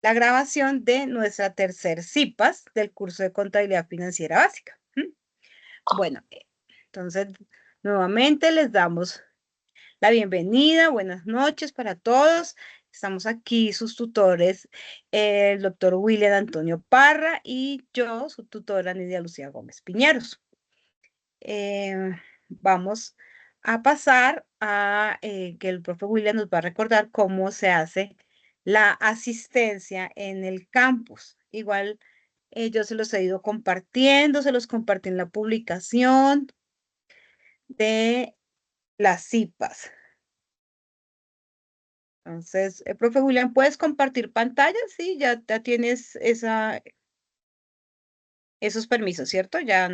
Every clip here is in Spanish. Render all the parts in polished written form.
la grabación de nuestra tercer CIPAS del curso de Contabilidad Financiera Básica. Bueno, entonces nuevamente les damos la bienvenida. Buenas noches para todos. Estamos aquí sus tutores, el doctor William Antonio Parra y yo, su tutora Nidia Lucía Gómez Piñeros. Vamos a pasar a que el profe William nos va a recordar cómo se hace la asistencia en el campus. Igual yo se los he ido compartiendo, se los compartí en la publicación de las CIPAS. Entonces, profe William, ¿puedes compartir pantalla? Sí, ya tienes esos permisos, ¿cierto? Ya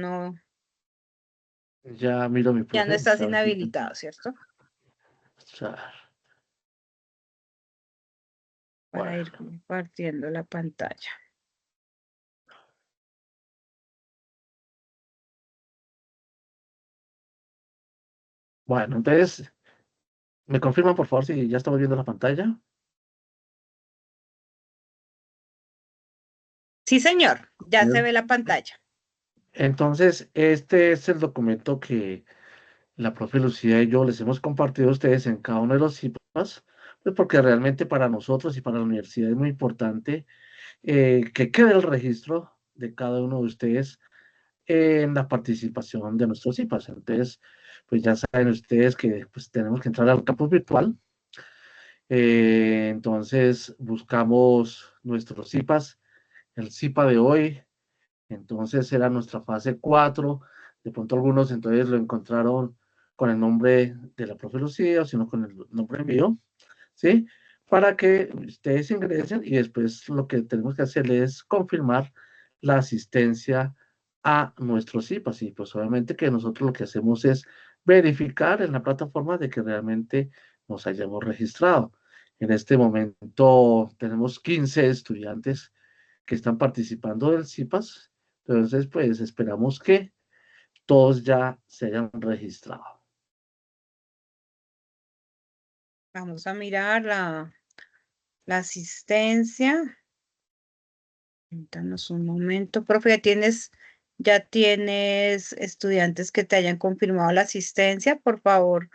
miro mi Ya no profe. estás A ver si inhabilitado, ¿cierto? Para ir Bueno, compartiendo la pantalla. bueno, entonces, ¿me confirman por favor si ya estamos viendo la pantalla? Sí, señor, ya se Bien. ve la pantalla. Entonces, este es el documento que la profe Lucía y yo les hemos compartido a ustedes en cada uno de los CIPAS, pues porque realmente para nosotros y para la universidad es muy importante que quede el registro de cada uno de ustedes en la participación de nuestros CIPAS. Entonces, pues ya saben ustedes que pues, tenemos que entrar al campus virtual. Entonces, buscamos nuestros CIPAS, el CIPA de hoy. Entonces, era nuestra fase 4. De pronto, algunos entonces lo encontraron con el nombre de la profe Lucía, o sino con el nombre mío, ¿sí? Para que ustedes ingresen y después lo que tenemos que hacer es confirmar la asistencia a nuestros CIPAS. Y pues obviamente que nosotros lo que hacemos es verificar en la plataforma de que realmente nos hayamos registrado. En este momento tenemos 15 estudiantes que están participando del CIPAS. Entonces, pues esperamos que todos ya se hayan registrado. Vamos a mirar la asistencia. Danos un momento, profe, ya tienes estudiantes que te hayan confirmado la asistencia, por favor.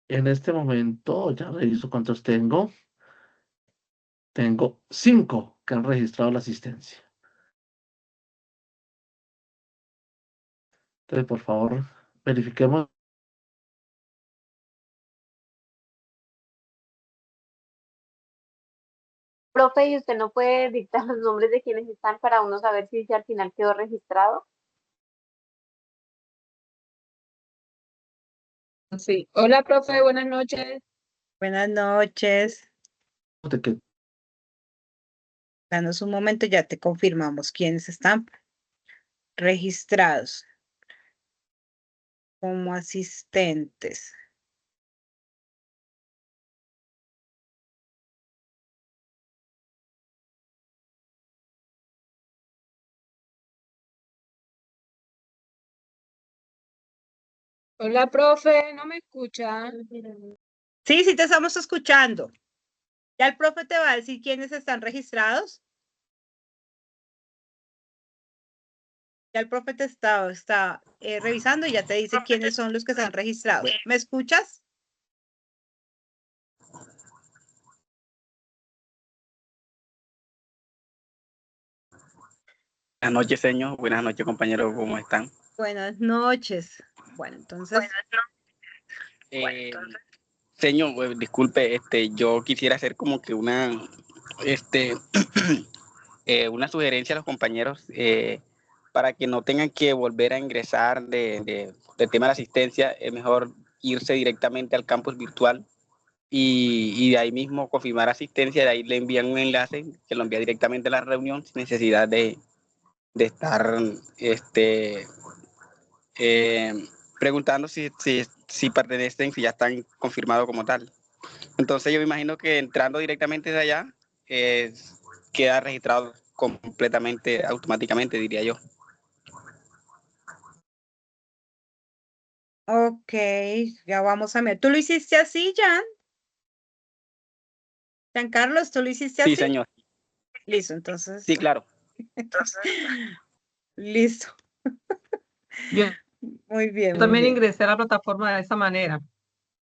En este momento, ya reviso cuántos tengo. Tengo 5 que han registrado la asistencia. Entonces, por favor, verifiquemos. Profe, ¿y usted no puede dictar los nombres de quienes están para uno saber si al final quedó registrado? Sí. Hola, profe, buenas noches. Buenas noches. De que Danos un momento, ya te confirmamos quiénes están registrados como asistentes. Hola, profe, ¿no me escucha? Sí, sí te estamos escuchando. Ya el profe te va a decir quiénes están registrados. Ya el profe te está revisando y ya te dice quiénes son los que están registrados. ¿Me escuchas? Buenas noches, señor. Buenas noches, compañeros. ¿Cómo están? Buenas noches. Bueno, entonces, Señor, disculpe, yo quisiera hacer como que este, una sugerencia a los compañeros para que no tengan que volver a ingresar del tema de la asistencia. Es mejor irse directamente al campus virtual y de ahí mismo confirmar asistencia. De ahí le envían un enlace que lo envía directamente a la reunión sin necesidad de estar eh, preguntando si pertenecen, si ya están confirmados como tal. Entonces yo me imagino que entrando directamente de allá eh, queda registrado completamente, automáticamente, diría yo. ok, ya vamos a ver. ¿Tú lo hiciste así, Jan? Giancarlos, ¿tú lo hiciste Sí, así? señor. Listo, entonces. Sí, claro. Listo. Yo Muy bien, muy también bien. ingresé a la plataforma de esa manera.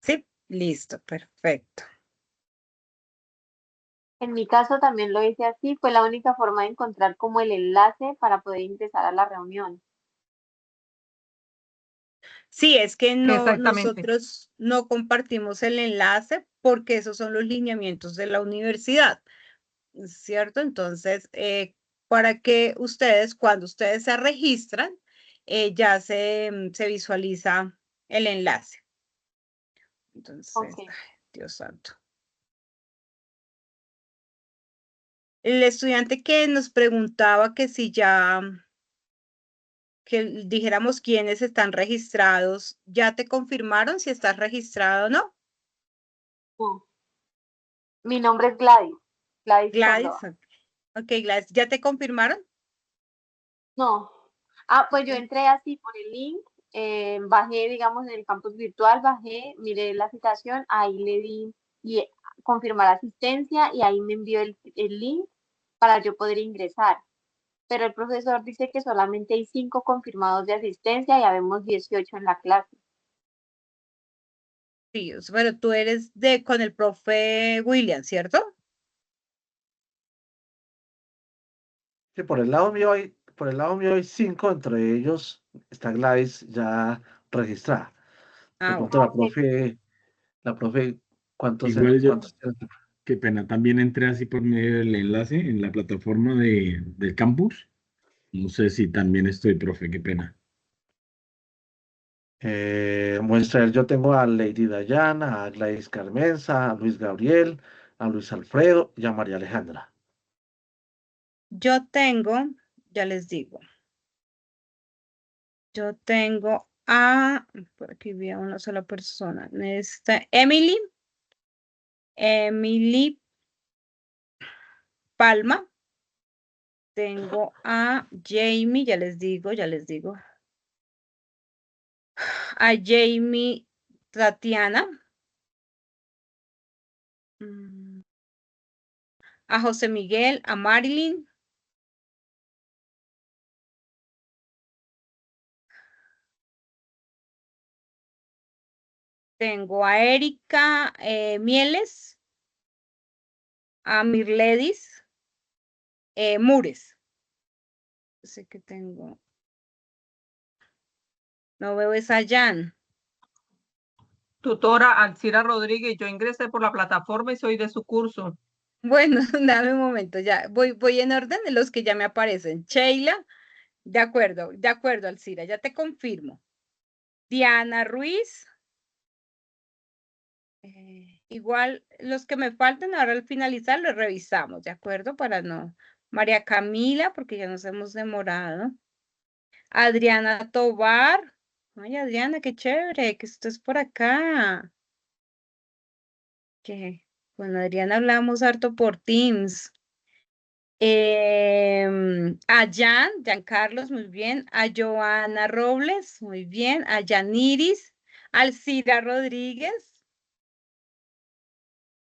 Sí, listo, perfecto. En mi caso también lo hice así, fue la única forma de encontrar como el enlace para poder ingresar a la reunión. Sí, es que no, Exactamente. nosotros no compartimos el enlace porque esos son los lineamientos de la universidad, ¿cierto? Entonces, para que ustedes, cuando ustedes se registran, ya se visualiza el enlace. Entonces, Ok. ay, Dios santo. El estudiante que nos preguntaba que si ya, que dijéramos quiénes están registrados, ¿ya te confirmaron si estás registrado o no? No. Mi nombre es Gladys, Gladys Gladys, Córdoba. ok, Gladys, ¿ya te confirmaron? No. Ah, pues yo entré así por el link, bajé, digamos, en el campus virtual, bajé, miré la citación, ahí le di y confirmar asistencia y ahí me envió el link para yo poder ingresar. Pero el profesor dice que solamente hay 5 confirmados de asistencia y habemos 18 en la clase. Sí, pero tú eres con el profe William, ¿cierto? Sí, por el lado mío hay 5, entre ellos está Gladys ya registrada. De Ah, bueno. pronto la profe, ¿cuántos, Igual yo, cuántos tiene? qué pena, también entré así por medio del enlace en la plataforma del campus. No sé si también estoy, profe, qué pena. Muestra, yo tengo a Lady Dayana, a Gladys Carmenza, a Luis Gabriel, a Luis Alfredo y a María Alejandra. Yo tengo, ya les digo, yo tengo por aquí vi a una sola persona, está Emily Palma, tengo a Jamie, ya les digo, a Jamie Tatiana, a José Miguel, a Marilyn, tengo a Erika Mieles, a Mirledis Mures. Sé que tengo. No veo esa Jan. Tutora Alcira Rodríguez, yo ingresé por la plataforma y soy de su curso. Bueno, dame un momento, ya voy en orden de los que ya me aparecen. Sheila, de acuerdo, Alcira, ya te confirmo. Diana Ruiz, igual los que me faltan, ahora al finalizar los revisamos, ¿de acuerdo? Para no. María Camila, porque ya nos hemos demorado. Adriana Tobar. Ay, Adriana, qué chévere que estés por acá. Que con Adriana hablamos harto por Teams. A Carlos, muy bien. A Joana Robles, muy bien. A Yaniris, Alcira Rodríguez.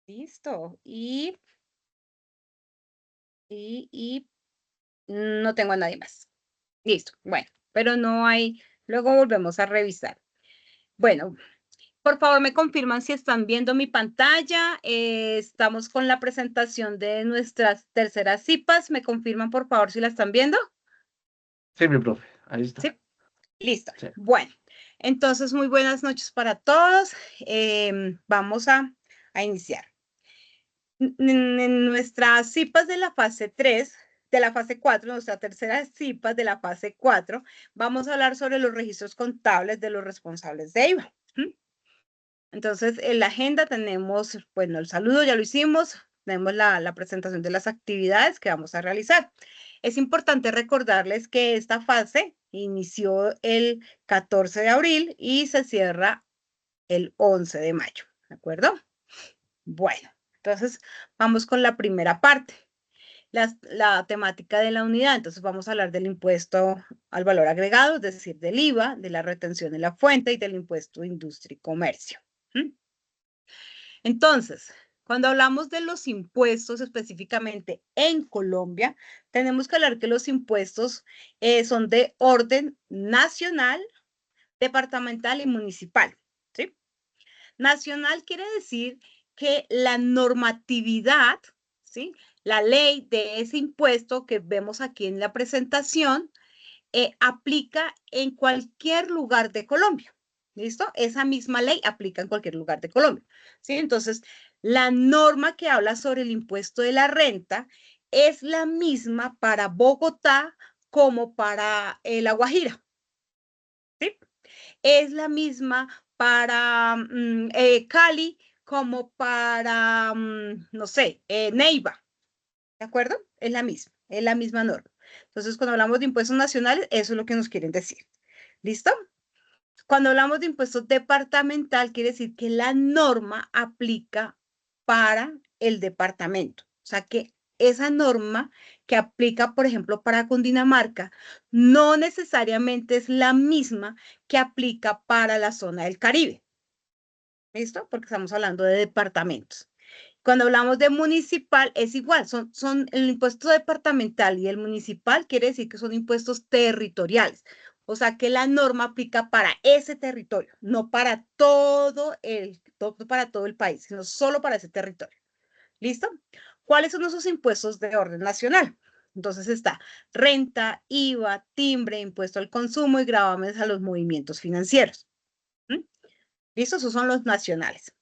Listo. Y no tengo a nadie más. Listo. Bueno, pero no hay. Luego volvemos a revisar. Bueno, por favor, me confirman si están viendo mi pantalla. Estamos con la presentación de nuestras terceras CIPAS. ¿Me confirman, por favor, si la están viendo? Sí, mi profe, ahí Sí, está. listo. Sí. Bueno, entonces muy buenas noches para todos. Vamos a iniciar. En nuestras CIPAS de la fase 3, de la fase 4, nuestra tercera CIPAS de la fase 4, vamos a hablar sobre los registros contables de los responsables de IVA. Entonces, en la agenda tenemos, bueno, el saludo ya lo hicimos, tenemos la presentación de las actividades que vamos a realizar. Es importante recordarles que esta fase inició el 14 de abril y se cierra el 11 de mayo, ¿de acuerdo? Bueno, entonces vamos con la primera parte, la temática de la unidad. Entonces vamos a hablar del impuesto al valor agregado, es decir, del IVA, de la retención en la fuente y del impuesto de industria y comercio. Entonces, Cuando hablamos de los impuestos específicamente en Colombia, tenemos que hablar que los impuestos son de orden nacional, departamental y municipal, ¿sí? Nacional quiere decir que la normatividad, ¿sí? La ley de ese impuesto que vemos aquí en la presentación, aplica en cualquier lugar de Colombia. ¿Listo? Esa misma ley aplica en cualquier lugar de Colombia. ¿Sí? Entonces, la norma que habla sobre el impuesto de la renta es la misma para Bogotá como para La Guajira. ¿Sí? Es la misma para Cali como para, no sé, Neiva. ¿De acuerdo? Es la misma norma. Entonces, cuando hablamos de impuestos nacionales, eso es lo que nos quieren decir. ¿Listo? Cuando hablamos de impuestos departamental, quiere decir que la norma aplica para el departamento. O sea, que esa norma que aplica, por ejemplo, para Cundinamarca, no necesariamente es la misma que aplica para la zona del Caribe. ¿Listo? Porque estamos hablando de departamentos. Cuando hablamos de municipal, es igual, son el impuesto departamental y el municipal quiere decir que son impuestos territoriales. O sea que la norma aplica para ese territorio, no para todo el país, sino solo para ese territorio. ¿Listo? ¿Cuáles son esos impuestos de orden nacional? Entonces está renta, IVA, timbre, impuesto al consumo y gravámenes a los movimientos financieros. ¿Listo? Esos son los nacionales.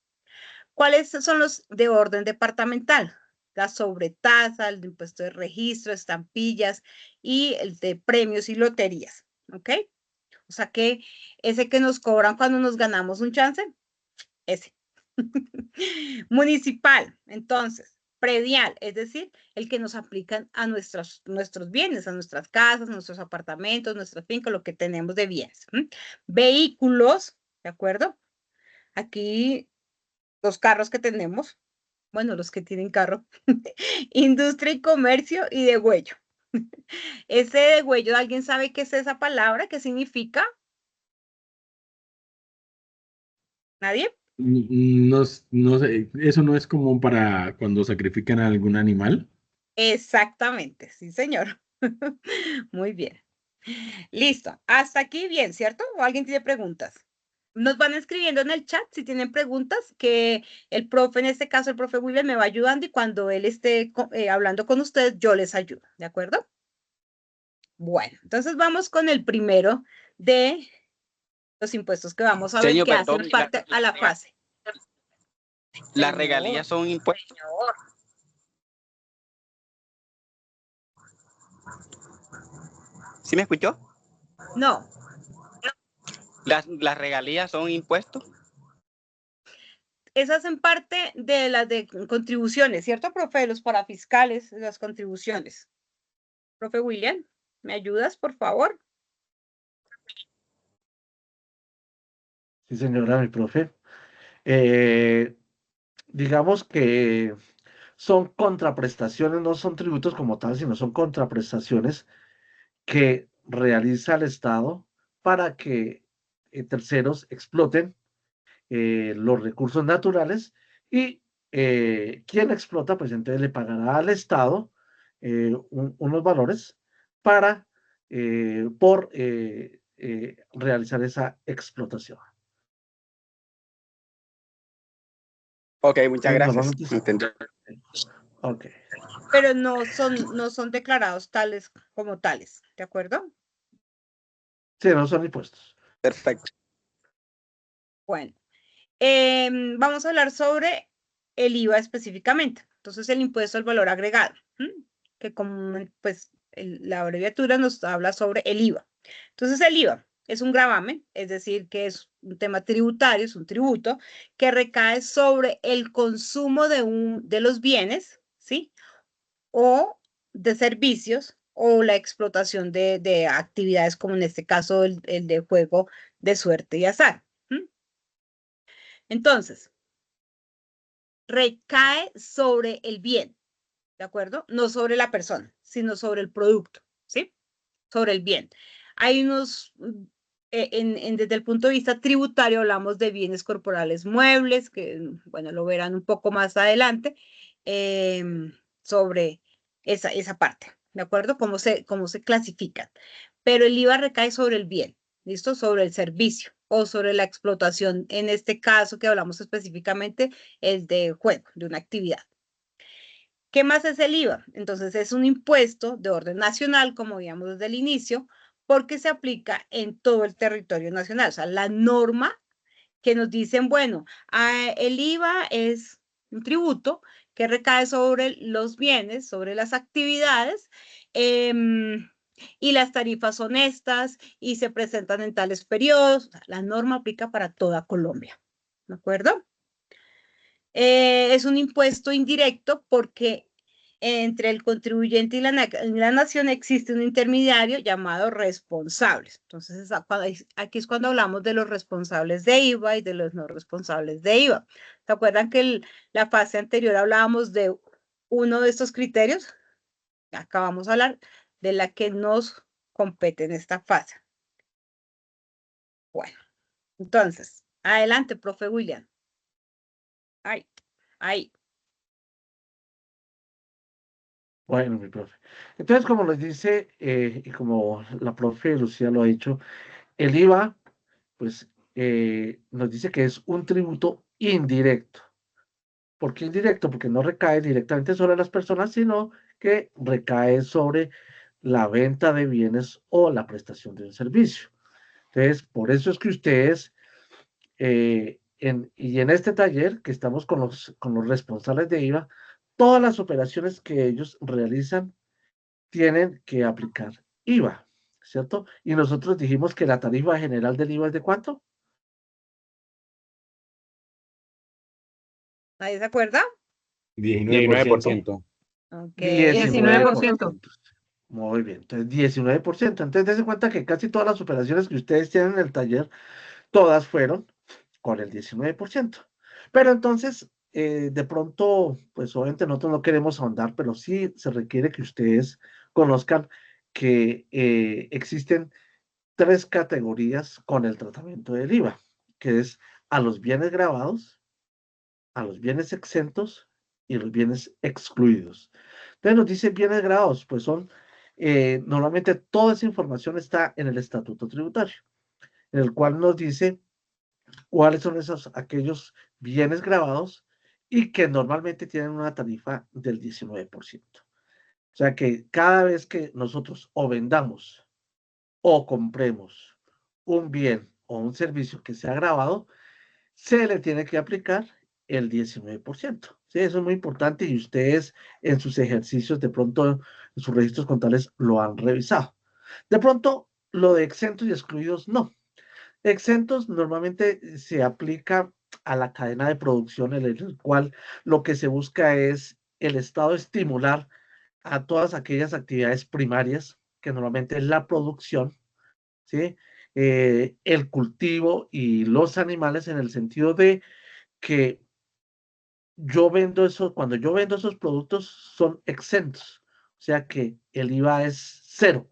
¿Cuáles son los de orden departamental? La sobretasa, el de impuesto de registro, estampillas y el de premios y loterías. ¿Ok? O sea que ese que nos cobran cuando nos ganamos un chance, ese. Municipal, entonces, predial, es decir, el que nos aplican a nuestros bienes, a nuestras casas, nuestros apartamentos, nuestras fincas, lo que tenemos de bienes. Vehículos, ¿de acuerdo? Aquí los carros que tenemos, bueno, los que tienen carro, industria y comercio y degüello. Ese degüello, ¿alguien sabe qué es esa palabra? ¿Qué significa? ¿Nadie? No, no sé, eso no es como para cuando sacrifican a algún animal. Exactamente, sí, señor. Muy bien. Listo. Hasta aquí bien, ¿cierto? ¿O alguien tiene preguntas? Nos van escribiendo en el chat si tienen preguntas, que el profe, en este caso el profe William, me va ayudando y cuando él esté hablando con ustedes, yo les ayudo, ¿de acuerdo? Bueno, entonces vamos con el primero de los impuestos que vamos a ver Señor, que hacen perdón, parte a la fase. las Señor. regalías son impuestos. ¿Sí me escuchó? No, Las regalías son impuestos. esas hacen parte de las de contribuciones, ¿cierto, profe? Los parafiscales, las contribuciones. Profe William, ¿me ayudas, por favor? Sí, señora, mi profe. Digamos que son contraprestaciones, no son tributos como tal, sino son contraprestaciones que realiza el Estado para que terceros exploten los recursos naturales y quien explota, pues entonces le pagará al Estado unos valores para por realizar esa explotación. Ok, muchas gracias. Normalmente Entendí. ok. Pero no son declarados tales como tales, ¿de acuerdo? Sí, no son impuestos. Perfecto. Bueno, vamos a hablar sobre el IVA específicamente. Entonces, el impuesto al valor agregado, que como pues la abreviatura nos habla sobre el IVA. Entonces, el IVA es un gravamen, es decir, que es un tema tributario, es un tributo que recae sobre el consumo de los bienes, ¿sí? O de servicios o la explotación de actividades como en este caso el de juego de suerte y azar. Entonces, recae sobre el bien, ¿de acuerdo? No sobre la persona, sino sobre el producto, ¿sí? Sobre el bien. Hay unos desde el punto de vista tributario hablamos de bienes corporales muebles, que bueno, lo verán un poco más adelante, sobre esa parte, ¿de acuerdo? Cómo se clasifican. Pero el IVA recae sobre el bien, ¿listo? Sobre el servicio o sobre la explotación. En este caso que hablamos específicamente es de juego, de una actividad. ¿Qué más es el IVA? Entonces es un impuesto de orden nacional, como veíamos desde el inicio, porque se aplica en todo el territorio nacional. O sea, la norma que nos dicen, bueno, el IVA es un tributo que recae sobre los bienes, sobre las actividades, y las tarifas son estas y se presentan en tales periodos. O sea, la norma aplica para toda Colombia, ¿de acuerdo? Es un impuesto indirecto porque entre el contribuyente y la nación existe un intermediario llamado responsables. Entonces, aquí es cuando hablamos de los responsables de IVA y de los no responsables de IVA. ¿Se acuerdan que la fase anterior hablábamos de uno de estos criterios? Acá vamos a hablar de la que nos compete en esta fase. Bueno, entonces, adelante, profe William. Ahí. Bueno, mi profe. Entonces, como les dice, y como la profe Lucía lo ha dicho, el IVA, pues, nos dice que es un tributo indirecto. ¿Por qué indirecto? Porque no recae directamente sobre las personas, sino que recae sobre la venta de bienes o la prestación de un servicio. Entonces, por eso es que ustedes, y en este taller que estamos con los responsables de IVA, todas las operaciones que ellos realizan tienen que aplicar IVA, ¿cierto? Y nosotros dijimos que la tarifa general del IVA es ¿de cuánto? ¿Nadie se acuerda? 19%. Ok. 19%. Muy bien, entonces 19%. Entonces, dense cuenta que casi todas las operaciones que ustedes tienen en el taller, todas fueron con el 19%. Pero entonces, de pronto, pues obviamente nosotros no queremos ahondar, pero sí se requiere que ustedes conozcan que existen tres categorías con el tratamiento del IVA, que es a los bienes grabados, a los bienes exentos y los bienes excluidos. Entonces nos dice bienes grabados, pues son, normalmente toda esa información está en el estatuto tributario, en el cual nos dice cuáles son aquellos bienes grabados y que normalmente tienen una tarifa del 19%. O sea que cada vez que nosotros o vendamos o compremos un bien o un servicio que sea grabado, se le tiene que aplicar el 19%. Sí, eso es muy importante y ustedes en sus ejercicios, de pronto en sus registros contables lo han revisado. De pronto, lo de exentos y excluidos, no. Exentos normalmente se aplica a la cadena de producción en el cual lo que se busca es el Estado estimular a todas aquellas actividades primarias, que normalmente es la producción, ¿sí? El cultivo y los animales en el sentido de que yo vendo eso, cuando yo vendo esos productos son exentos, o sea que el IVA es cero.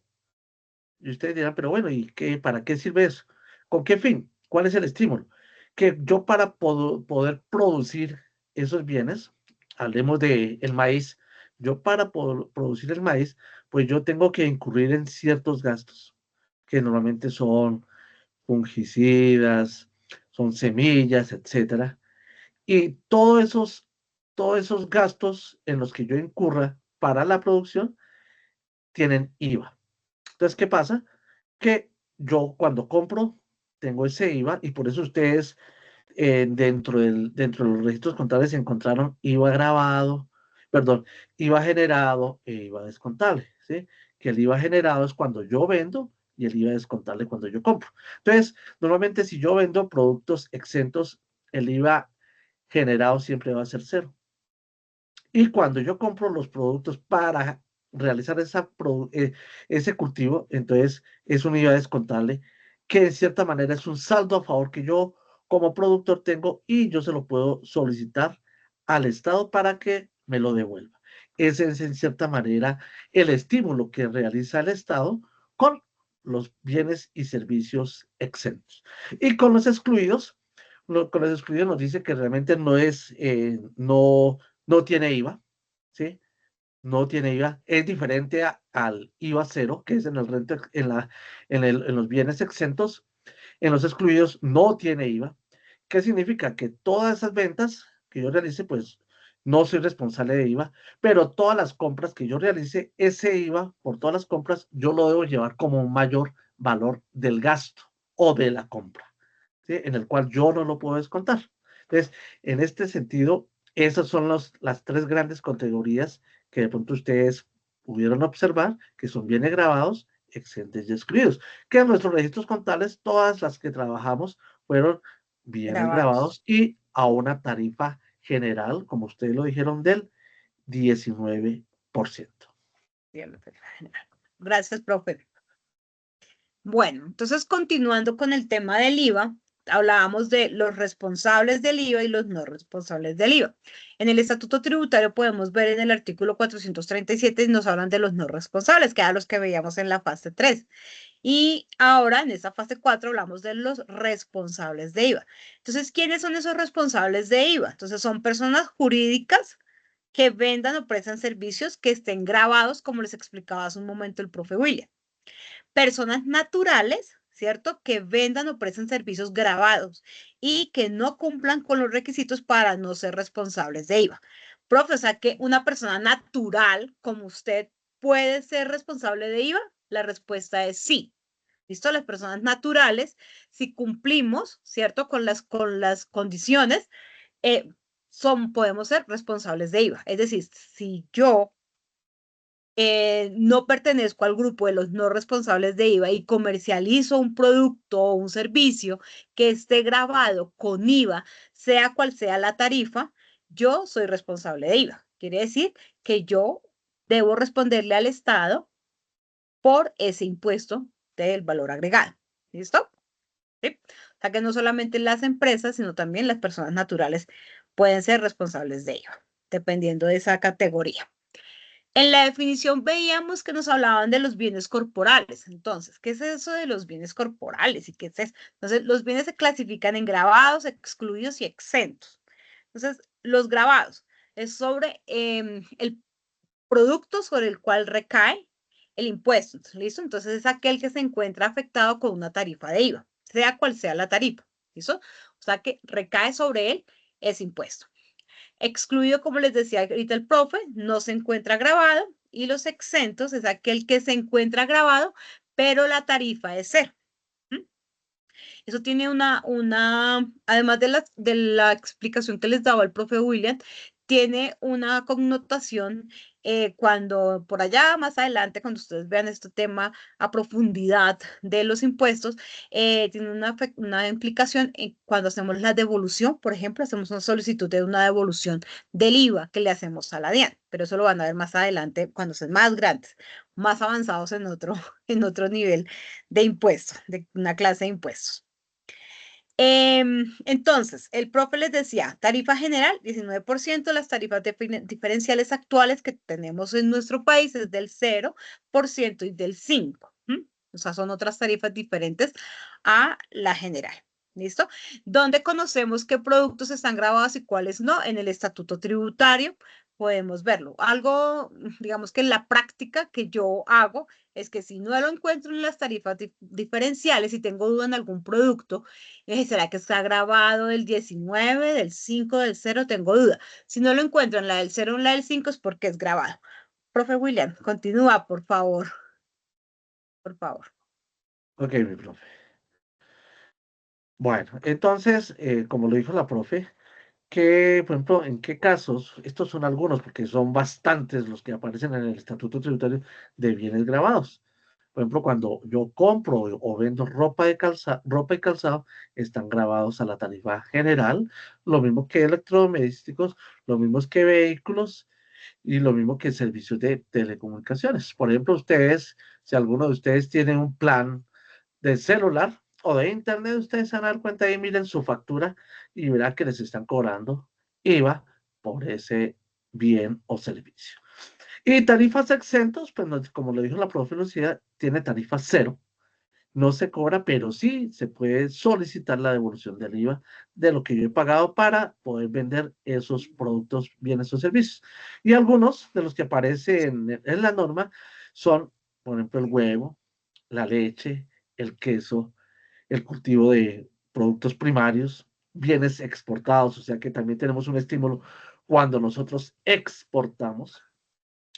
Y ustedes dirán, pero bueno, ¿y qué, para qué sirve eso? ¿Con qué fin? ¿Cuál es el estímulo? Que yo para poder producir esos bienes, hablemos de el maíz, yo para poder producir el maíz, pues yo tengo que incurrir en ciertos gastos, que normalmente son fungicidas, son semillas, etcétera. Y todos esos gastos en los que yo incurra para la producción tienen IVA. Entonces, ¿qué pasa? Que yo cuando compro tengo ese IVA y por eso ustedes dentro de los registros contables encontraron IVA grabado, perdón, IVA generado e IVA descontable, ¿sí? Que el IVA generado es cuando yo vendo y el IVA descontable cuando yo compro. Entonces, normalmente si yo vendo productos exentos, el IVA generado siempre va a ser cero. Y cuando yo compro los productos para realizar ese cultivo, entonces es una IVA descontable que en cierta manera es un saldo a favor que yo como productor tengo y yo se lo puedo solicitar al Estado para que me lo devuelva. Ese es en cierta manera el estímulo que realiza el Estado con los bienes y servicios exentos. Y con los excluidos, con los excluidos nos dice que realmente no tiene IVA, ¿sí? No tiene IVA, es diferente al IVA cero, que es en los bienes exentos. En los excluidos no tiene IVA. ¿Qué significa? Que todas esas ventas que yo realice, pues no soy responsable de IVA, pero todas las compras que yo realice, ese IVA por todas las compras, yo lo debo llevar como un mayor valor del gasto o de la compra, ¿sí? En el cual yo no lo puedo descontar. Entonces, en este sentido, esas son las tres grandes categorías que de pronto ustedes pudieron observar, que son bienes grabados, exentos y excluidos, que en nuestros registros contables, todas las que trabajamos fueron bienes grabados y a una tarifa general, como ustedes lo dijeron, del 19%. Gracias, profe. Bueno, entonces continuando con el tema del IVA, hablábamos de los responsables del IVA y los no responsables del IVA. En el Estatuto Tributario podemos ver en el artículo 437 nos hablan de los no responsables, que eran los que veíamos en la fase 3. Y ahora en esta fase 4 hablamos de los responsables de IVA. Entonces, ¿quiénes son esos responsables de IVA? Entonces, son personas jurídicas que vendan o prestan servicios que estén grabados, como les explicaba hace un momento el profe William. Personas naturales, ¿cierto? Que vendan o presten servicios grabados y que no cumplan con los requisitos para no ser responsables de IVA. Profe, o sea que una persona natural como usted puede ser responsable de IVA. La respuesta es sí. ¿Listo? Las personas naturales, si cumplimos, ¿cierto? Con las condiciones, podemos ser responsables de IVA. Es decir, si yo no pertenezco al grupo de los no responsables de IVA y comercializo un producto o un servicio que esté grabado con IVA, sea cual sea la tarifa, yo soy responsable de IVA. Quiere decir que yo debo responderle al Estado por ese impuesto del valor agregado. ¿Listo? ¿Sí? O sea que no solamente las empresas, sino también las personas naturales pueden ser responsables de IVA, dependiendo de esa categoría. En la definición veíamos que nos hablaban de los bienes corporales. Entonces, ¿qué es eso de los bienes corporales? ¿Y qué es eso? Entonces, los bienes se clasifican en grabados, excluidos y exentos. Entonces, los grabados es sobre el producto sobre el cual recae el impuesto. ¿Listo? Entonces, es aquel que se encuentra afectado con una tarifa de IVA, sea cual sea la tarifa. ¿Listo? O sea, que recae sobre él ese impuesto. Excluido, como les decía ahorita el profe, no se encuentra grabado, y los exentos es aquel que se encuentra grabado, pero la tarifa es cero. Eso tiene además de la explicación que les daba el profe William, tiene una connotación cuando por allá más adelante, cuando ustedes vean este tema a profundidad de los impuestos, tiene una implicación cuando hacemos la devolución. Por ejemplo, hacemos una solicitud de una devolución del IVA que le hacemos a la DIAN, pero eso lo van a ver más adelante cuando sean más grandes, más avanzados en otro nivel de impuestos, de una clase de impuestos. Entonces, el profe les decía, tarifa general, 19%, las tarifas diferenciales actuales que tenemos en nuestro país es del 0% y del 5%. O sea, son otras tarifas diferentes a la general. ¿Listo? Donde conocemos qué productos están grabados y cuáles no en el estatuto tributario. Podemos verlo. Algo, digamos que en la práctica que yo hago es que si no lo encuentro en las tarifas diferenciales y tengo duda en algún producto, ¿será que está grabado del 19, del 5, del 0? Tengo duda. Si no lo encuentro en la del 0 o en la del 5 es porque es grabado. Profe William, continúa, por favor. Por favor. Ok, mi profe. Bueno, entonces, como lo dijo la profe, que, por ejemplo, en qué casos, estos son algunos, porque son bastantes los que aparecen en el Estatuto Tributario de bienes grabados. Por ejemplo, cuando yo compro o vendo ropa y calzado, están grabados a la tarifa general, lo mismo que electrodomésticos, lo mismo que vehículos y lo mismo que servicios de telecomunicaciones. Por ejemplo, si alguno de ustedes tiene un plan de celular o de internet, ustedes se van a dar cuenta y miren su factura y verán que les están cobrando IVA por ese bien o servicio. Y tarifas exentos, pues como lo dijo la profe Lucía, tiene tarifa cero. no se cobra, pero sí se puede solicitar la devolución del IVA de lo que yo he pagado para poder vender esos productos, bienes o servicios. Y algunos de los que aparecen en la norma son, por ejemplo, el huevo, la leche, el queso, el cultivo de productos primarios, bienes exportados, o sea que también tenemos un estímulo cuando nosotros exportamos,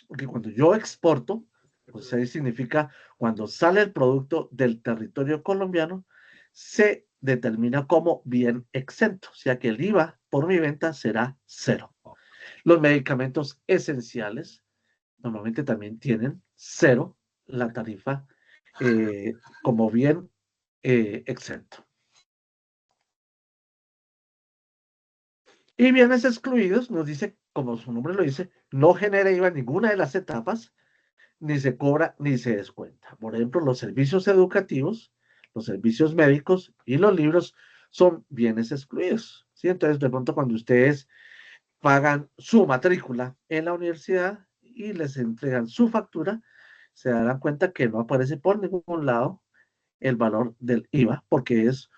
porque cuando yo exporto, pues ahí significa cuando sale el producto del territorio colombiano, se determina como bien exento, o sea que el IVA por mi venta será cero. Los medicamentos esenciales normalmente también tienen cero la tarifa como bien exento. Y bienes excluidos, nos dice, como su nombre lo dice, no genera IVA en ninguna de las etapas, ni se cobra ni se descuenta. Por ejemplo, los servicios educativos, los servicios médicos y los libros son bienes excluidos. ¿Sí? Entonces, de pronto, cuando ustedes pagan su matrícula en la universidad y les entregan su factura, se darán cuenta que no aparece por ningún lado el valor del IVA porque es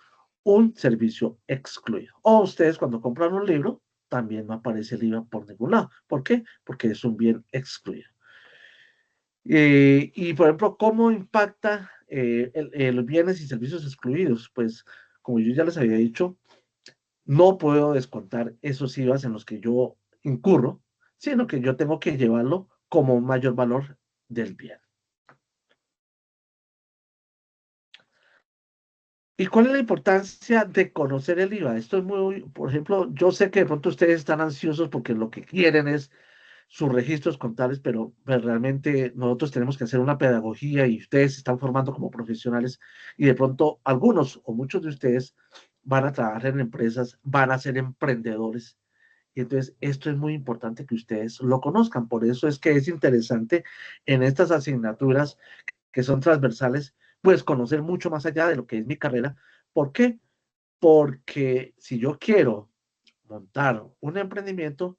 un servicio excluido. O ustedes cuando compran un libro, también no aparece el IVA por ningún lado. ¿Por qué? Porque es un bien excluido. Y por ejemplo, ¿cómo impacta los bienes y servicios excluidos? Pues como yo ya les había dicho, no puedo descontar esos IVAs en los que yo incurro, sino que yo tengo que llevarlo como un mayor valor del bien. ¿Y cuál es la importancia de conocer el IVA? Esto es muy, por ejemplo, yo sé que de pronto ustedes están ansiosos porque lo que quieren es sus registros contables, pero pues, realmente nosotros tenemos que hacer una pedagogía y ustedes se están formando como profesionales y de pronto algunos o muchos de ustedes van a trabajar en empresas, van a ser emprendedores. Y entonces esto es muy importante que ustedes lo conozcan. Por eso es que es interesante en estas asignaturas que son transversales, pues conocer mucho más allá de lo que es mi carrera. ¿Por qué? Porque si yo quiero montar un emprendimiento,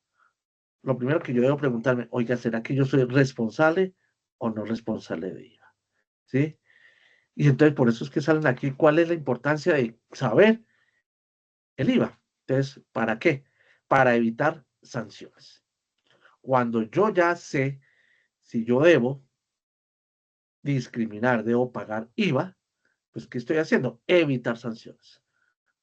lo primero que yo debo preguntarme, oiga, ¿será que yo soy responsable o no responsable de IVA? ¿Sí? Y entonces por eso es que salen aquí cuál es la importancia de saber el IVA. Entonces, ¿para qué? Para evitar sanciones. Cuando yo ya sé si yo debo discriminar, debo pagar IVA, pues ¿qué estoy haciendo? Evitar sanciones.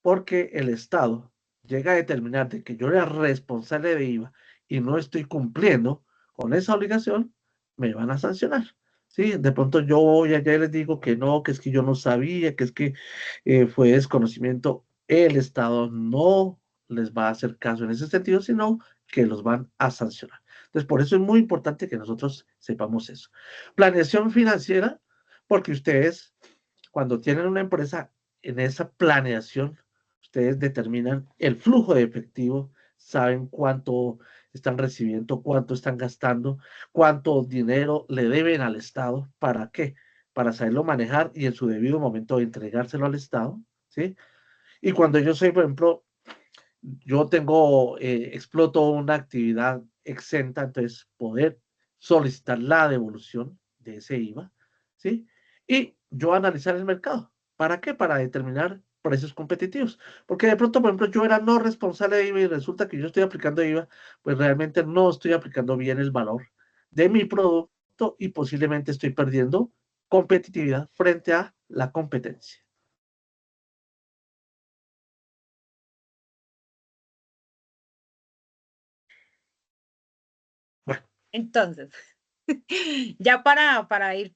Porque el Estado llega a determinar de que yo era responsable de IVA y no estoy cumpliendo con esa obligación, me van a sancionar. Sí, de pronto yo voy allá y les digo que no, que es que yo no sabía, que es que fue desconocimiento. El Estado no les va a hacer caso en ese sentido, sino que los van a sancionar. Entonces, por eso es muy importante que nosotros sepamos eso. Planeación financiera, porque ustedes, cuando tienen una empresa, en esa planeación, ustedes determinan el flujo de efectivo, saben cuánto están recibiendo, cuánto están gastando, cuánto dinero le deben al Estado, ¿para qué? Para saberlo manejar y en su debido momento entregárselo al Estado, ¿sí? Y cuando yo soy, por ejemplo, yo tengo, exploto una actividad exenta, entonces poder solicitar la devolución de ese IVA, ¿sí? Y yo analizar el mercado. ¿Para qué? Para determinar precios competitivos. Porque de pronto, por ejemplo, yo era no responsable de IVA y resulta que yo estoy aplicando IVA, pues realmente no estoy aplicando bien el valor de mi producto y posiblemente estoy perdiendo competitividad frente a la competencia. Bueno, Entonces, ya para ir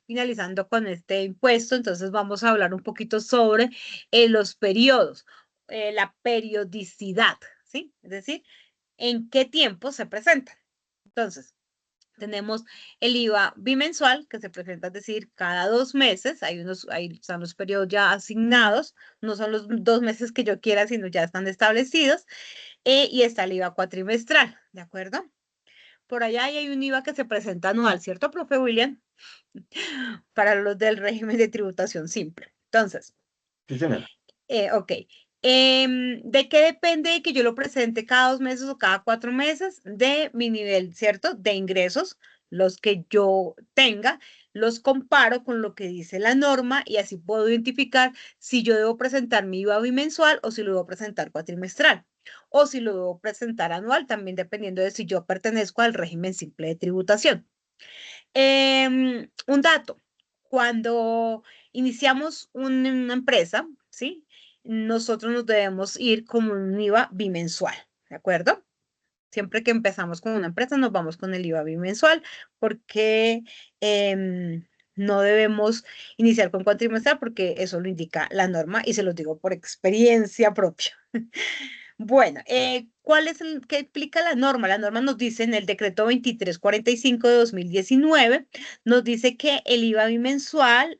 finalizando con este impuesto, entonces vamos a hablar un poquito sobre los periodos, la periodicidad, ¿sí? Es decir, en qué tiempo se presenta. Entonces, tenemos el IVA bimensual que se presenta, es decir, cada 2 meses. Ahí están los periodos ya asignados, no son los 2 meses que yo quiera, sino ya están establecidos. Y está el IVA cuatrimestral, ¿de acuerdo? Por allá hay un IVA que se presenta anual, ¿cierto, profe William? Para los del régimen de tributación simple. Entonces, sí, señora. ok. ¿De qué depende que yo lo presente cada 2 meses o cada 4 meses? De mi nivel, ¿cierto? De ingresos, los que yo tenga, los comparo con lo que dice la norma y así puedo identificar si yo debo presentar mi IVA bimensual o si lo debo presentar cuatrimestral o si lo debo presentar anual, también dependiendo de si yo pertenezco al régimen simple de tributación. Un dato, cuando iniciamos una empresa, ¿sí? Nosotros nos debemos ir con un IVA bimensual, ¿de acuerdo? Siempre que empezamos con una empresa nos vamos con el IVA bimensual porque no debemos iniciar con cuatrimestral porque eso lo indica la norma y se los digo por experiencia propia. Bueno, ¿cuál es qué explica la norma? La norma nos dice en el decreto 2345 de 2019, nos dice que el IVA bimensual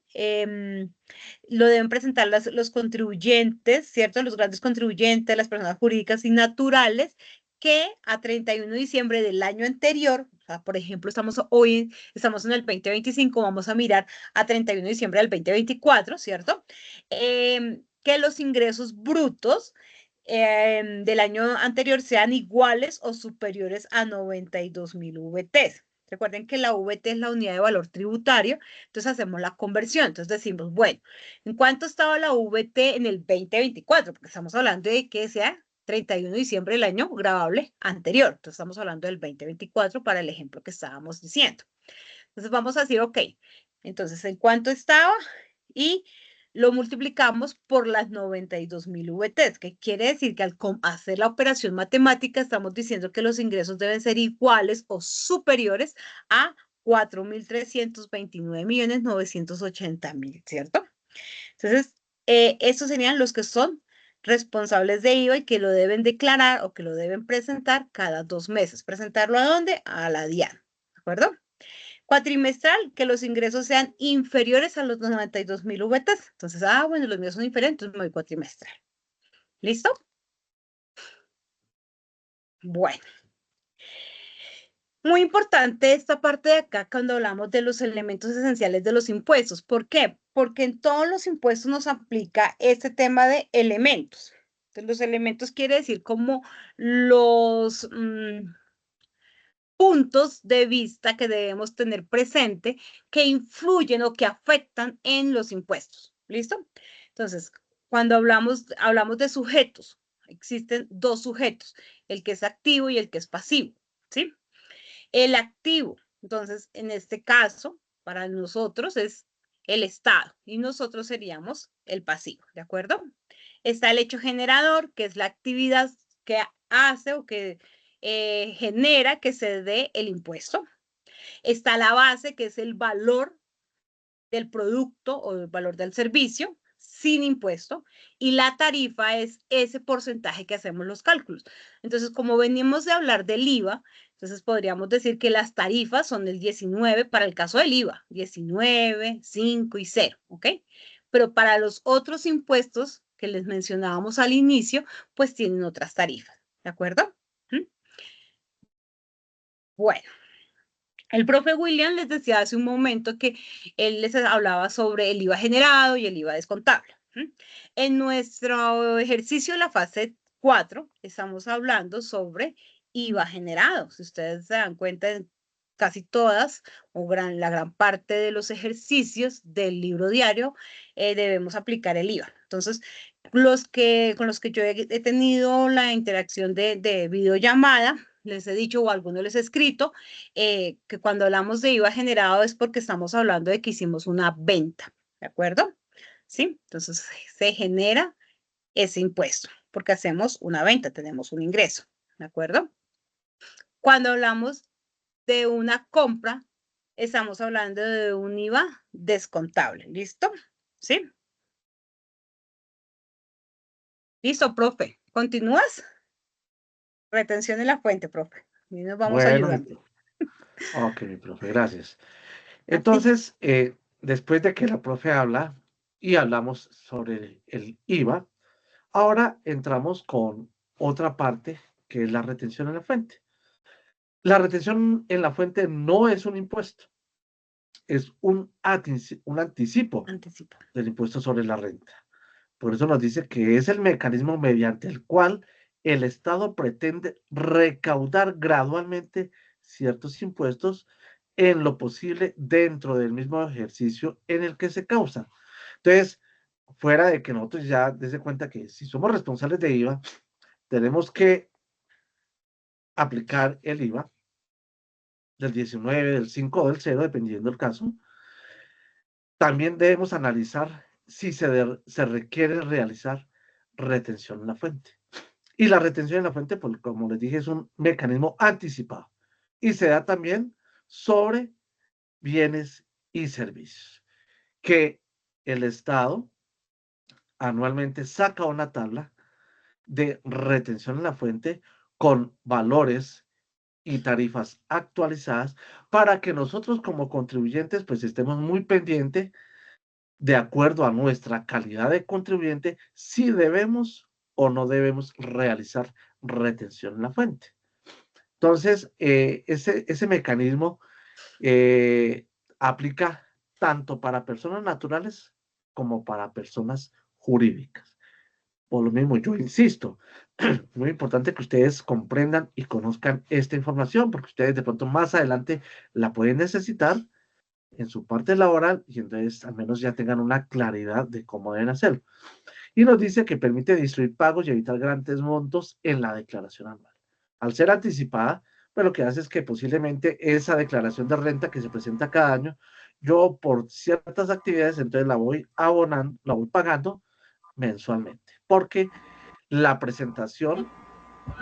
lo deben presentar los contribuyentes, ¿cierto? Los grandes contribuyentes, las personas jurídicas y naturales que a 31 de diciembre del año anterior, o sea, por ejemplo, estamos en el 2025, vamos a mirar a 31 de diciembre del 2024, ¿cierto? Que los ingresos brutos del año anterior sean iguales o superiores a 92.000 VTs. Recuerden que la VT es la unidad de valor tributario, entonces hacemos la conversión. Entonces decimos, bueno, ¿en cuánto estaba la VT en el 2024? Porque estamos hablando de que sea 31 de diciembre del año grabable anterior. Entonces estamos hablando del 2024 para el ejemplo que estábamos diciendo. Entonces vamos a decir, ok, entonces ¿en cuánto estaba? Y lo multiplicamos por las 92.000 VTs, que quiere decir que al hacer la operación matemática estamos diciendo que los ingresos deben ser iguales o superiores a 4.329.980.000, ¿cierto? Entonces, estos serían los que son responsables de IVA y que lo deben declarar o que lo deben presentar cada 2 meses. ¿Presentarlo a dónde? A la DIAN, ¿de acuerdo? Cuatrimestral, que los ingresos sean inferiores a los 92.000 VTs. Entonces, bueno, los míos son inferiores, entonces me voy cuatrimestral. ¿Listo? Bueno. Muy importante esta parte de acá cuando hablamos de los elementos esenciales de los impuestos. ¿Por qué? Porque en todos los impuestos nos aplica este tema de elementos. Entonces, los elementos quiere decir como los puntos de vista que debemos tener presente que influyen o que afectan en los impuestos. ¿Listo? Entonces, cuando hablamos de sujetos, existen dos sujetos, el que es activo y el que es pasivo, ¿sí? El activo, entonces, en este caso, para nosotros es el Estado y nosotros seríamos el pasivo, ¿de acuerdo? Está el hecho generador, que es la actividad que hace o que genera que se dé el impuesto. Está la base, que es el valor del producto o el valor del servicio sin impuesto, y la tarifa es ese porcentaje que hacemos los cálculos. Entonces, como venimos de hablar del IVA, entonces podríamos decir que las tarifas son el 19 para el caso del IVA, 19, 5 y 0, ¿ok? Pero para los otros impuestos que les mencionábamos al inicio, pues tienen otras tarifas, ¿de acuerdo? Bueno, el profe William les decía hace un momento que él les hablaba sobre el IVA generado y el IVA descontable. En nuestro ejercicio de la fase 4 estamos hablando sobre IVA generado. Si ustedes se dan cuenta, en casi todas o la gran parte de los ejercicios del libro diario debemos aplicar el IVA. Entonces, con los que yo he tenido la interacción de videollamada, les he dicho o a algunos les he escrito que cuando hablamos de IVA generado es porque estamos hablando de que hicimos una venta, ¿de acuerdo? ¿Sí? Entonces se genera ese impuesto porque hacemos una venta, tenemos un ingreso, ¿de acuerdo? Cuando hablamos de una compra, estamos hablando de un IVA descontable, ¿listo? ¿Sí? ¿Listo, profe? ¿Continúas? Retención en la fuente, profe. Y nos vamos Bueno, ayudando. ok, mi profe, gracias. Entonces, después de que la profe habla y hablamos sobre el IVA, ahora entramos con otra parte que es la retención en la fuente. La retención en la fuente no es un impuesto, es un anticipo Anticipo. del impuesto sobre la renta. Por eso nos dice que es el mecanismo mediante el cual el Estado pretende recaudar gradualmente ciertos impuestos en lo posible dentro del mismo ejercicio en el que se causa. Entonces, fuera de que nosotros ya desde cuenta que si somos responsables de IVA, tenemos que aplicar el IVA del 19, del 5 o del 0, dependiendo del caso. También debemos analizar si se requiere realizar retención en la fuente. Y la retención en la fuente, pues, como les dije, es un mecanismo anticipado. Y se da también sobre bienes y servicios, que el Estado anualmente saca una tabla de retención en la fuente con valores y tarifas actualizadas para que nosotros como contribuyentes pues estemos muy pendientes de acuerdo a nuestra calidad de contribuyente si debemos o no debemos realizar retención en la fuente. Entonces, ese mecanismo aplica tanto para personas naturales como para personas jurídicas. Por lo mismo, yo insisto, muy importante que ustedes comprendan y conozcan esta información, porque ustedes de pronto más adelante la pueden necesitar en su parte laboral y entonces al menos ya tengan una claridad de cómo deben hacerlo. Y nos dice que permite distribuir pagos y evitar grandes montos en la declaración anual. Al ser anticipada, pues lo que hace es que posiblemente esa declaración de renta que se presenta cada año, yo por ciertas actividades entonces la voy abonando, la voy pagando mensualmente, porque la presentación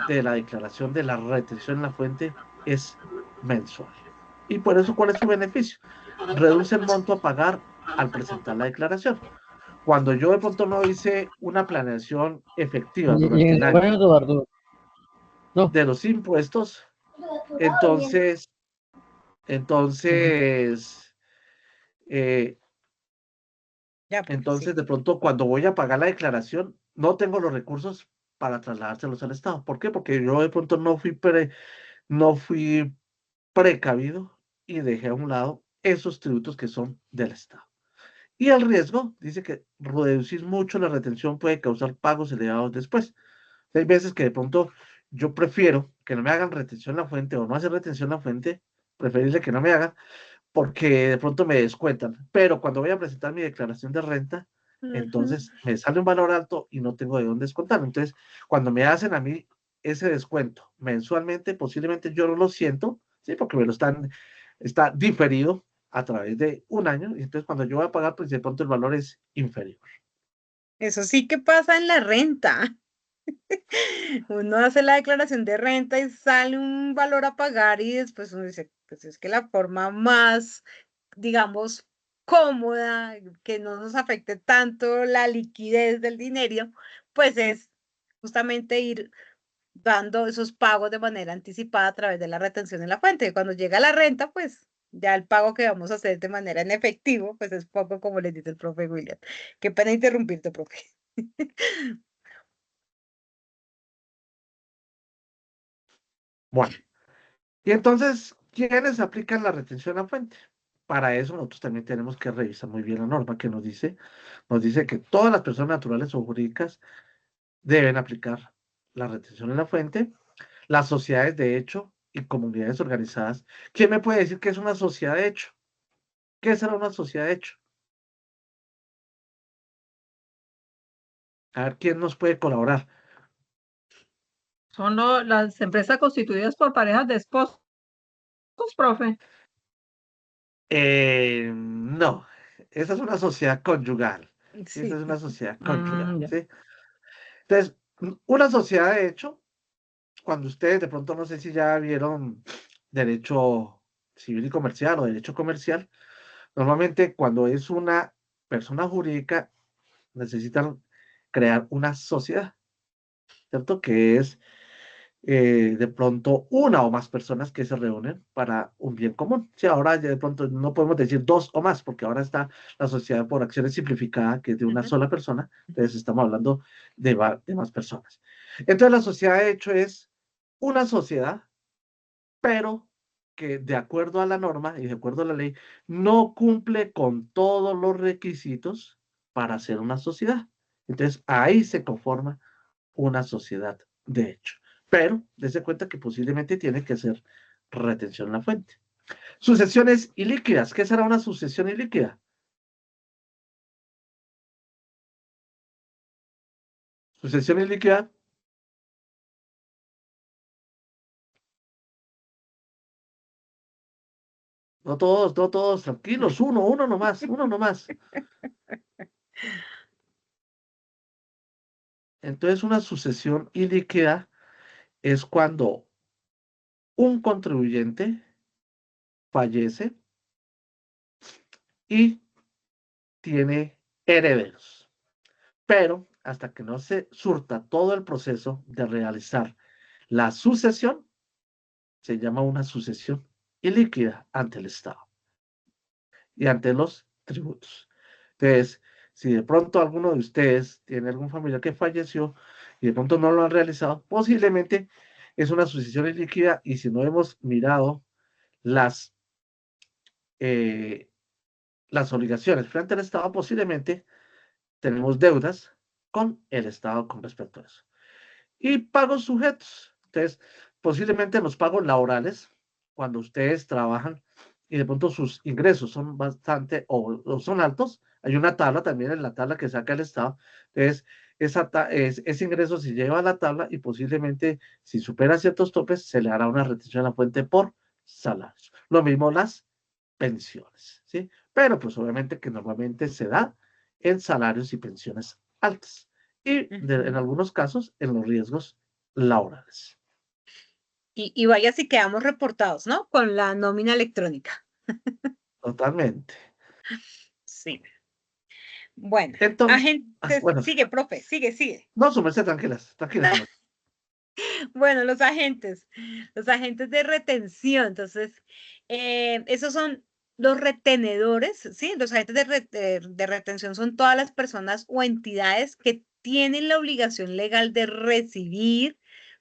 de la declaración de la retención en la fuente es mensual. Y por eso, ¿cuál es su beneficio? Reduce el monto a pagar al presentar la declaración. Cuando yo de pronto no hice una planeación efectiva durante el año Eduardo. No. de los impuestos, entonces, eh, Ya, pues, entonces sí. de pronto cuando voy a pagar la declaración, no tengo los recursos para trasladárselos al Estado. ¿Por qué? Porque yo de pronto no fui precavido y dejé a un lado esos tributos que son del Estado. Y el riesgo, dice que reducir mucho la retención puede causar pagos elevados después. Hay veces que de pronto yo prefiero que no me hagan retención en la fuente o no hacer retención en la fuente, preferible que no me hagan, porque de pronto me descuentan. Pero cuando voy a presentar mi declaración de renta, entonces me sale un valor alto y no tengo de dónde descontar. Entonces, cuando me hacen a mí ese descuento mensualmente, posiblemente yo no lo siento, ¿sí? Porque está diferido a través de un año, y entonces cuando yo voy a pagar, pues de pronto el valor es inferior. Eso sí que pasa en la renta. Uno hace la declaración de renta y sale un valor a pagar y después uno dice, pues es que la forma más, digamos, cómoda, que no nos afecte tanto la liquidez del dinero, pues es justamente ir dando esos pagos de manera anticipada a través de la retención en la fuente. Cuando llega la renta, pues ya el pago que vamos a hacer de manera en efectivo, pues es poco como les dice el profe William. Qué pena interrumpirte, profe. Bueno, y entonces, ¿quiénes aplican la retención a fuente? Para eso nosotros también tenemos que revisar muy bien la norma que nos dice que todas las personas naturales o jurídicas deben aplicar la retención en la fuente, las sociedades de hecho y comunidades organizadas. ¿Quién me puede decir qué es una sociedad de hecho? ¿Qué será una sociedad de hecho? A ver, ¿quién nos puede colaborar? Son las empresas constituidas por parejas de esposos, profe. No, esa es una sociedad conyugal. Sí, esa Sí. es una sociedad conyugal, Ya. ¿sí? Entonces, una sociedad de hecho, cuando ustedes de pronto no sé si ya vieron derecho civil y comercial o derecho comercial, normalmente cuando es una persona jurídica necesitan crear una sociedad, ¿cierto? Que es de pronto una o más personas que se reúnen para un bien común. Sí, ahora ya de pronto no podemos decir dos o más, porque ahora está la sociedad por acciones simplificada, que es de una sola persona, entonces estamos hablando de más personas. Entonces la sociedad de hecho es una sociedad, pero que de acuerdo a la norma y de acuerdo a la ley, no cumple con todos los requisitos para ser una sociedad. Entonces ahí se conforma una sociedad de hecho. Pero dése cuenta que posiblemente tiene que hacer retención en la fuente. Sucesiones ilíquidas. ¿Qué será una sucesión ilíquida? Sucesión ilíquida. No todos, tranquilos, uno nomás. Entonces, una sucesión ilíquida es cuando un contribuyente fallece y tiene herederos. Pero hasta que no se surta todo el proceso de realizar la sucesión, se llama una sucesión ilíquida ante el Estado y ante los tributos. Entonces, si de pronto alguno de ustedes tiene algún familiar que falleció y de pronto no lo han realizado, posiblemente es una sucesión ilíquida, y si no hemos mirado las, las obligaciones frente al Estado, posiblemente tenemos deudas con el Estado con respecto a eso. Y pagos sujetos. Entonces, posiblemente los pagos laborales, cuando ustedes trabajan y de pronto sus ingresos son bastante o son altos, hay una tabla también en la tabla que saca el Estado. Entonces, ese ingreso se lleva a la tabla y posiblemente, si supera ciertos topes, se le hará una retención a la fuente por salarios. Lo mismo las pensiones, ¿sí? Pero pues obviamente que normalmente se da en salarios y pensiones altas y en algunos casos en los riesgos laborales. Y vaya si quedamos reportados, ¿no? Con la nómina electrónica. Totalmente. Sí. Bueno, Entonces, agentes, bueno, sigue, profe, sigue. no, su merced, tranquilas. Bueno, los agentes de retención. Entonces, esos son los retenedores, ¿sí? Los agentes de retención son todas las personas o entidades que tienen la obligación legal de recibir,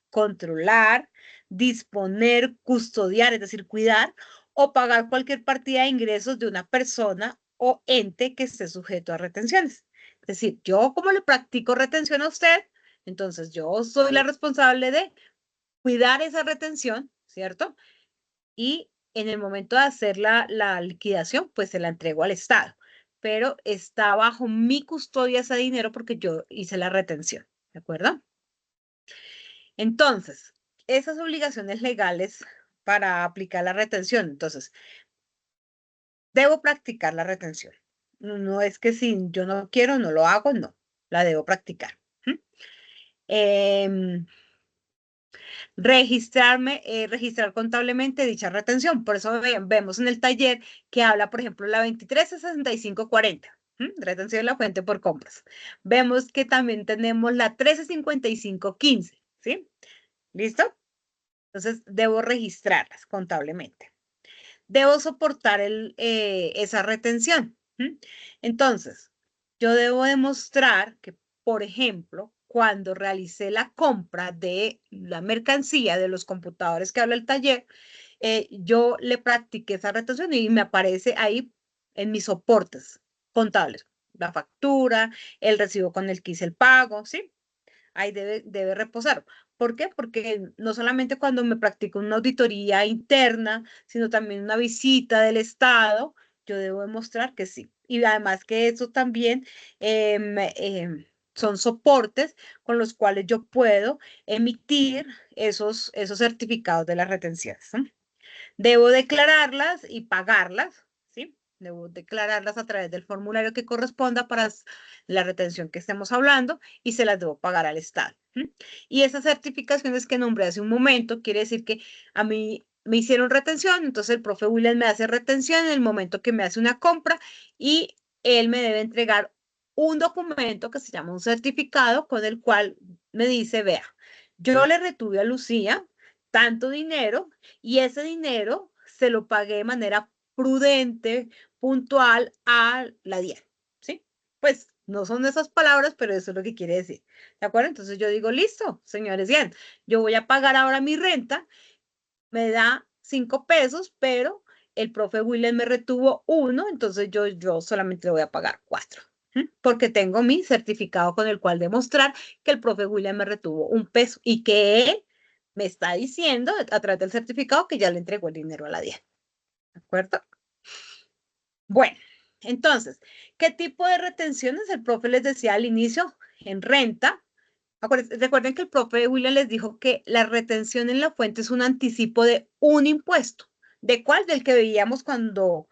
controlar, disponer, custodiar, es decir, cuidar o pagar cualquier partida de ingresos de una persona o ente que esté sujeto a retenciones. Es decir, yo como le practico retención a usted, entonces yo soy la responsable de cuidar esa retención, ¿cierto? Y en el momento de hacer la liquidación, pues se la entrego al Estado, pero está bajo mi custodia ese dinero porque yo hice la retención, ¿de acuerdo? Entonces, esas obligaciones legales para aplicar la retención, entonces, debo practicar la retención. No es que si yo no quiero, no lo hago, no, la debo practicar. Registrar contablemente dicha retención. Por eso vemos en el taller que habla, por ejemplo, la 236540, retención de la fuente por compras. Vemos que también tenemos la 135515, ¿sí? ¿Listo? Entonces, debo registrarlas contablemente. Debo soportar esa retención. Entonces, yo debo demostrar que, por ejemplo, cuando realicé la compra de la mercancía de los computadores que habla el taller, yo le practiqué esa retención y me aparece ahí en mis soportes contables, la factura, el recibo con el que hice el pago, ¿sí? Ahí debe reposar. ¿Por qué? Porque no solamente cuando me practico una auditoría interna, sino también una visita del Estado, yo debo demostrar que sí. Y además que eso también son soportes con los cuales yo puedo emitir esos certificados de las retenciones, ¿no? Debo declararlas y pagarlas, ¿sí? Debo declararlas a través del formulario que corresponda para la retención que estemos hablando y se las debo pagar al Estado. Y esas certificaciones que nombré hace un momento, quiere decir que a mí me hicieron retención, entonces el profe William me hace retención en el momento que me hace una compra y él me debe entregar un documento que se llama un certificado con el cual me dice, vea, yo le retuve a Lucía tanto dinero y ese dinero se lo pagué de manera prudente, puntual a la DIAN, ¿sí? Pues no son esas palabras, pero eso es lo que quiere decir, ¿de acuerdo? Entonces yo digo, listo, señores DIAN, yo voy a pagar ahora mi renta, me da 5 pesos, pero el profe William me retuvo 1, entonces yo solamente le voy a pagar 4, porque tengo mi certificado con el cual demostrar que el profe William me retuvo 1 peso y que él me está diciendo a través del certificado que ya le entregó el dinero a la DIAN. ¿De acuerdo? Bueno, entonces, ¿qué tipo de retenciones? El profe les decía al inicio, en renta. Recuerden que el profe William les dijo que la retención en la fuente es un anticipo de un impuesto. ¿De cuál? Del que veíamos cuando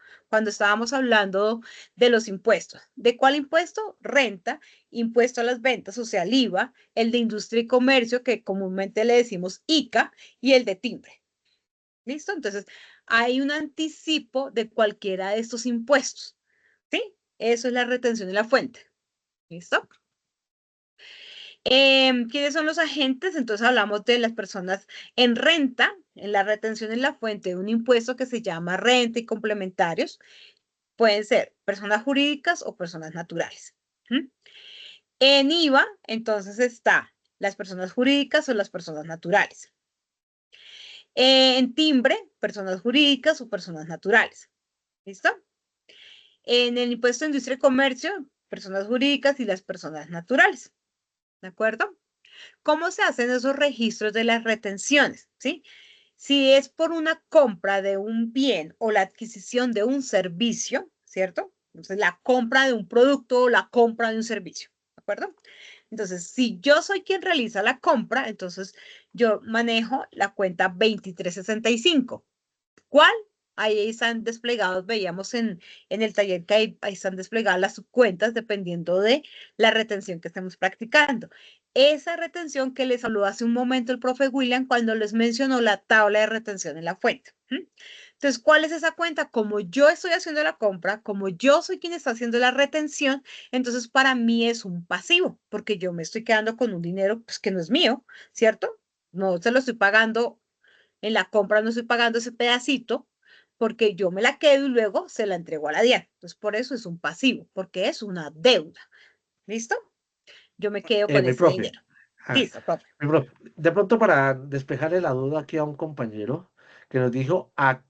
estábamos hablando de los impuestos. ¿De cuál impuesto? Renta, impuesto a las ventas, o sea, el IVA, el de industria y comercio, que comúnmente le decimos ICA, y el de timbre. ¿Listo? Entonces, hay un anticipo de cualquiera de estos impuestos. ¿Sí? Eso es la retención en la fuente. ¿Listo? ¿Quiénes son los agentes? Entonces hablamos de las personas en renta, en la retención en la fuente de un impuesto que se llama renta y complementarios. Pueden ser personas jurídicas o personas naturales. ¿Mm? En IVA, entonces está las personas jurídicas o las personas naturales. En timbre, personas jurídicas o personas naturales. ¿Listo? En el impuesto de industria y comercio, personas jurídicas y las personas naturales. ¿De acuerdo? ¿Cómo se hacen esos registros de las retenciones? ¿Sí? Si es por una compra de un bien o la adquisición de un servicio, ¿cierto? Entonces, la compra de un producto o la compra de un servicio, ¿de acuerdo? Entonces, si yo soy quien realiza la compra, entonces yo manejo la cuenta 2365. ¿Cuál? Ahí están desplegados, veíamos en el taller que ahí están desplegadas las subcuentas dependiendo de la retención que estemos practicando. Esa retención que les habló hace un momento el profe William cuando les mencionó la tabla de retención en la fuente. Entonces, ¿cuál es esa cuenta? Como yo estoy haciendo la compra, como yo soy quien está haciendo la retención, entonces para mí es un pasivo, porque yo me estoy quedando con un dinero pues, que no es mío, ¿cierto? No se lo estoy pagando en la compra, no estoy pagando ese pedacito, porque yo me la quedo y luego se la entrego a la DIAN. Entonces, por eso es un pasivo, porque es una deuda. ¿Listo? Yo me quedo con Mi ese profe, dinero. Listo, profe. mi profe, de pronto para despejarle la duda aquí a un compañero que nos dijo a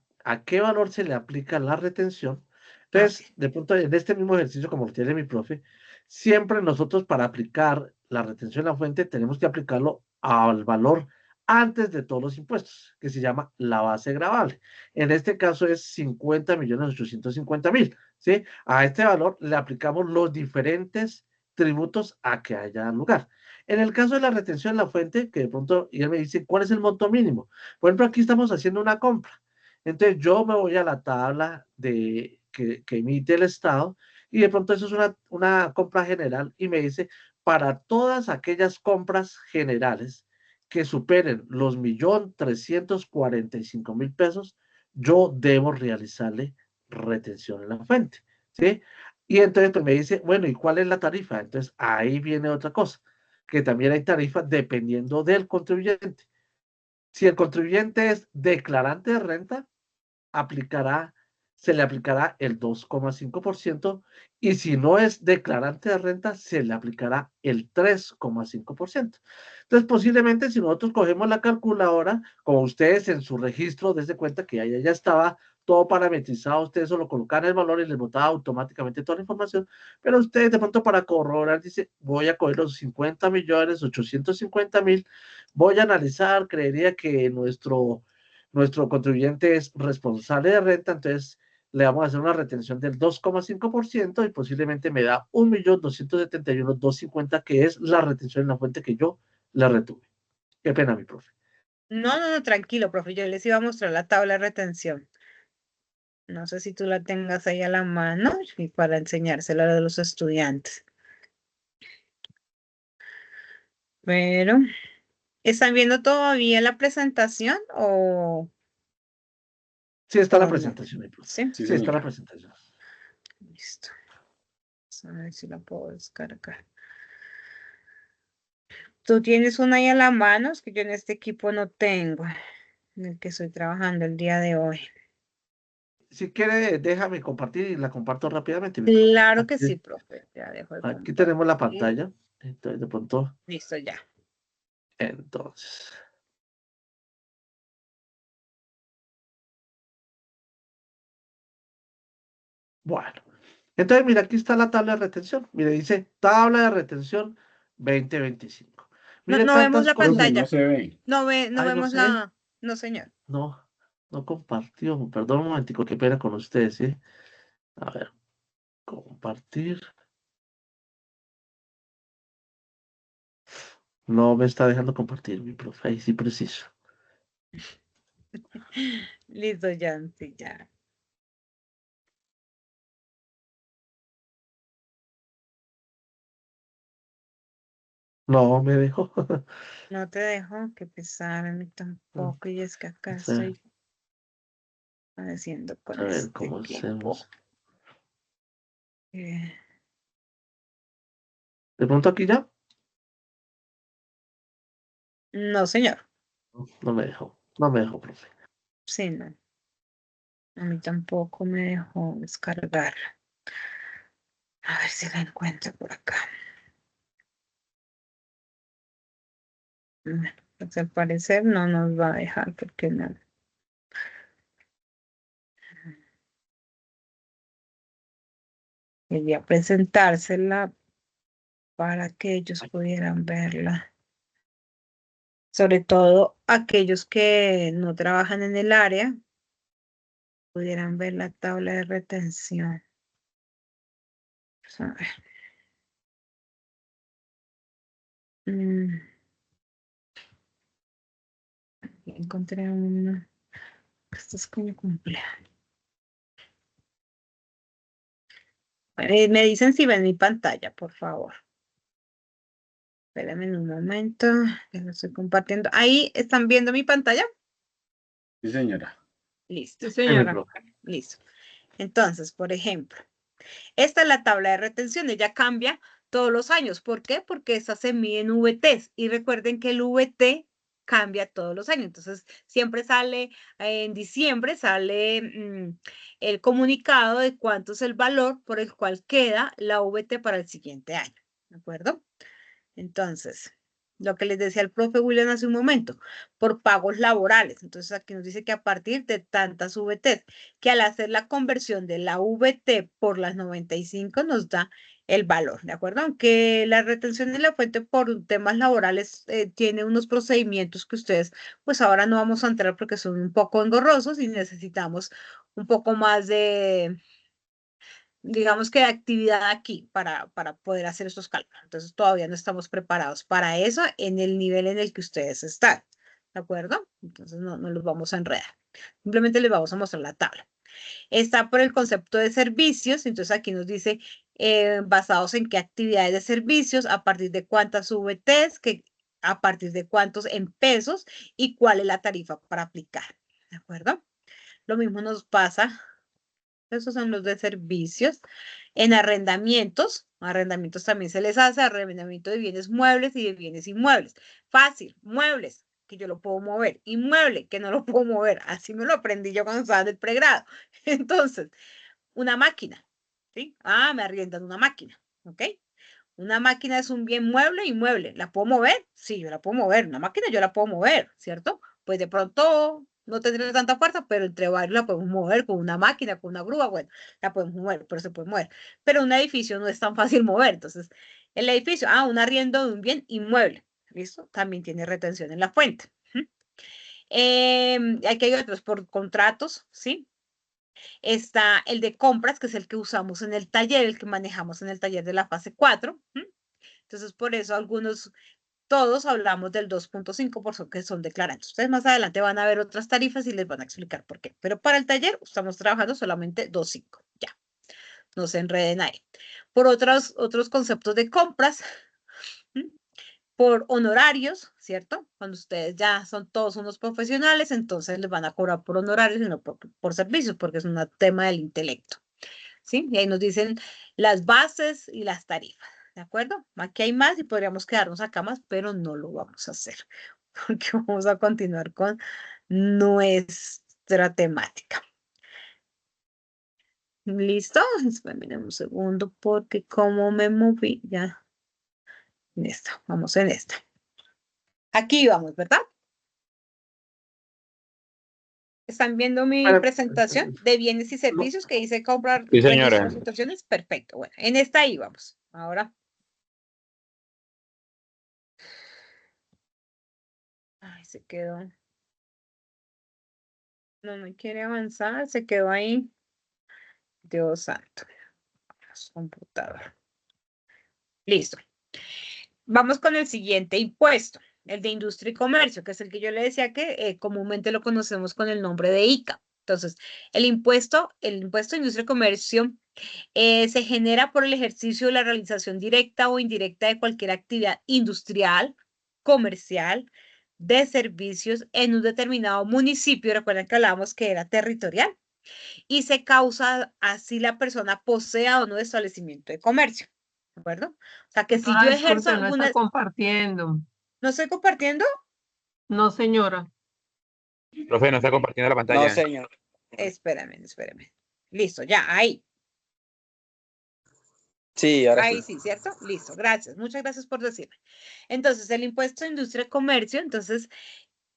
qué valor se le aplica la retención. Entonces, Ok. de pronto en este mismo ejercicio, como lo tiene mi profe, siempre nosotros para aplicar la retención en la fuente tenemos que aplicarlo al valor antes de todos los impuestos, que se llama la base gravable. En este caso es 50.850.000, ¿sí? A este valor le aplicamos los diferentes tributos a que haya lugar. En el caso de la retención en la fuente, que de pronto ya me dice, ¿cuál es el monto mínimo? Por ejemplo, aquí estamos haciendo una compra. Entonces yo me voy a la tabla que emite el Estado y de pronto eso es una compra general y me dice, para todas aquellas compras generales que superen los 1.345.000 pesos, yo debo realizarle retención en la fuente, ¿sí? Y entonces pues me dice, bueno, ¿y cuál es la tarifa? Entonces ahí viene otra cosa, que también hay tarifas dependiendo del contribuyente. Si el contribuyente es declarante de renta, se le aplicará el 2,5% y si no es declarante de renta, se le aplicará el 3,5%. Entonces, posiblemente si nosotros cogemos la calculadora, como ustedes en su registro, desde cuenta que ya estaba todo parametrizado, ustedes solo colocan el valor y les botaba automáticamente toda la información, pero ustedes de pronto para corroborar dice, voy a coger los 50.850.000, voy a analizar, creería que nuestro contribuyente es responsable de renta, entonces le vamos a hacer una retención del 2,5% y posiblemente me da 1.271.250, que es la retención en la fuente que yo le retuve. Qué pena, mi profe. No, tranquilo, profe. Yo les iba a mostrar la tabla de retención. No sé si tú la tengas ahí a la mano y para enseñársela a los estudiantes. Pero, ¿están viendo todavía la presentación o Sí está la no? presentación, mi profe. Sí, Sí está la presentación. listo. A ver si la puedo descargar. Tú tienes una ahí a la mano, es que yo en este equipo no tengo, en el que estoy trabajando el día de hoy. Si quiere, déjame compartir y la comparto rápidamente, mi profe. Claro que sí, profe. Ya dejo de Aquí tenemos la compartir. pantalla. Entonces, de pronto, Listo, ya. entonces. Bueno, entonces, mira, aquí está la tabla de retención. Mire, dice tabla de retención 2025. No, Mire no vemos tantas la cosas. Profe, no pantalla. se ve. No Ay, no vemos sé. la. No, señor. No. No compartió. Perdón un momentico, qué pena con ustedes, ¿sí? A ver, compartir. No me está dejando compartir, mi profe. Ahí sí preciso. Listo, Jan, sí, ya. No me dejó. No te dejo, que pesar, a mí tampoco, y es que acá O sea, estoy padeciendo a con ver este cómo tiempo. hacemos. Eh, ¿De pronto aquí ya? no, señor, No me dejó. No me dejó, profe. sí, no, a mí tampoco me dejó descargar. A ver si la encuentro por acá. Bueno, pues al parecer no nos va a dejar porque no. Quería presentársela para que ellos pudieran verla. Sobre todo aquellos que no trabajan en el área, pudieran ver la tabla de retención. Vamos a ver. Mm, encontré una. Esto es como cumpleaños. Me dicen si ven mi pantalla, por favor. Espérenme un momento, que lo estoy compartiendo. Ahí están viendo mi pantalla. Sí, señora. Listo. Sí, Sí, mi señora. profe. Listo. Entonces, por ejemplo, esta es la tabla de retención, ella cambia todos los años. ¿Por qué? Porque esta se mide en VTs y recuerden que el VT cambia todos los años. Entonces, siempre sale, en diciembre sale el comunicado de cuánto es el valor por el cual queda la VT para el siguiente año. ¿De acuerdo? Entonces, lo que les decía el profe William hace un momento, por pagos laborales. Entonces, aquí nos dice que a partir de tantas VTs, que al hacer la conversión de la VT por las 95 nos da el valor, ¿de acuerdo? Aunque la retención de la fuente por temas laborales tiene unos procedimientos que ustedes, pues ahora no vamos a entrar porque son un poco engorrosos y necesitamos un poco más de digamos que de actividad aquí para poder hacer estos cálculos. Entonces todavía no estamos preparados para eso en el nivel en el que ustedes están. ¿De acuerdo? Entonces no los vamos a enredar. Simplemente les vamos a mostrar la tabla. Está por el concepto de servicios. Entonces aquí nos dice basados en qué actividades de servicios, a partir de cuántas VTs, a partir de cuántos en pesos y cuál es la tarifa para aplicar. ¿De acuerdo? Lo mismo nos pasa esos son los de servicios. En arrendamientos también se les hace arrendamiento de bienes muebles y de bienes inmuebles. Fácil, muebles, que yo lo puedo mover, inmueble, que no lo puedo mover. Así me lo aprendí yo cuando estaba en el pregrado. Entonces, una máquina, ¿sí? Ah, me arriendan una máquina, ¿ok? Una máquina es un bien mueble inmueble. ¿La puedo mover? Sí, yo la puedo mover. Una máquina yo la puedo mover, ¿cierto? Pues de pronto no tendré tanta fuerza, pero entre varios la podemos mover con una máquina, con una grúa, bueno, la podemos mover, pero se puede mover. Pero un edificio no es tan fácil mover. Entonces, el edificio, un arriendo de un bien inmueble, ¿listo? También tiene retención en la fuente. Aquí hay otros por contratos, ¿sí? Está el de compras, que es el que usamos en el taller, el que manejamos en el taller de la fase 4. Entonces, por eso todos hablamos del 2.5 por que son declarantes. Ustedes más adelante van a ver otras tarifas y les van a explicar por qué. Pero para el taller estamos trabajando solamente 2.5. Ya, no se enreden ahí. Por otros conceptos de compras, por honorarios, ¿cierto? Cuando ustedes ya son todos unos profesionales, entonces les van a cobrar por honorarios y no por servicios, porque es un tema del intelecto. ¿Sí? Y ahí nos dicen las bases y las tarifas, ¿de acuerdo? Aquí hay más y podríamos quedarnos acá más, pero no lo vamos a hacer, porque vamos a continuar con nuestra temática. ¿Listo? Espérenme un segundo, porque como me moví, ya, en esta, vamos en esta. Aquí vamos, ¿verdad? ¿Están viendo mi Bueno, presentación de bienes y no, servicios que dice comprar, Sí, registro señora. de situaciones? Perfecto. Bueno, en esta ahí vamos. Ahora. Ay, se quedó. No quiere avanzar, se quedó ahí. Dios santo. Computador. Listo. Vamos con el siguiente impuesto, el de industria y comercio, que es el que yo le decía que comúnmente lo conocemos con el nombre de ICA. Entonces, el impuesto de industria y comercio se genera por el ejercicio de la realización directa o indirecta de cualquier actividad industrial, comercial, de servicios en un determinado municipio. Recuerden que hablábamos que era territorial y se causa así la persona posea o no establecimiento de comercio. ¿De acuerdo? O sea, que si yo Ay, ejerzo disculpe, no está alguna... compartiendo. ¿No estoy compartiendo? No, señora. Profe, no está compartiendo la No, pantalla. señor. Espérame. Listo, ya, ahí. Sí, ahora Ahí sí. sí, ¿cierto? Listo, gracias. Muchas gracias por decirme. Entonces, el impuesto de industria y comercio, entonces,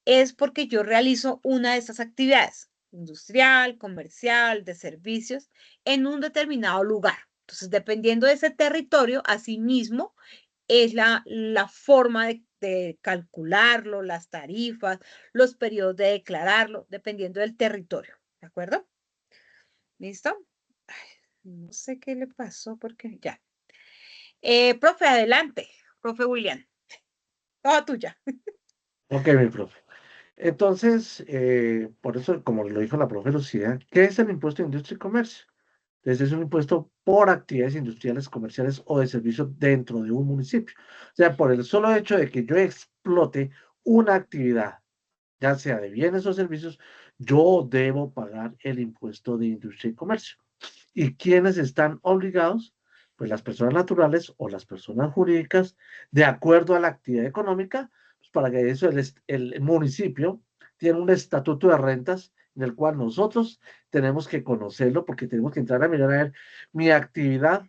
es porque yo realizo una de esas actividades, industrial, comercial, de servicios, en un determinado lugar. Entonces, dependiendo de ese territorio, asimismo, es la forma de calcularlo, las tarifas, los periodos de declararlo, dependiendo del territorio. ¿De acuerdo? ¿Listo? Ay, no sé qué le pasó porque ya. Profe, adelante. Profe William. Toda tuya. Ok, mi profe. Entonces, por eso, como lo dijo la profe Lucía, ¿qué es el impuesto de industria y comercio? Entonces, es un impuesto por actividades industriales, comerciales o de servicio dentro de un municipio. O sea, por el solo hecho de que yo explote una actividad, ya sea de bienes o servicios, yo debo pagar el impuesto de industria y comercio. ¿Y quiénes están obligados? Pues las personas naturales o las personas jurídicas, de acuerdo a la actividad económica, pues para que eso el municipio tiene un estatuto de rentas en el cual nosotros tenemos que conocerlo porque tenemos que entrar a mirar a ver mi actividad,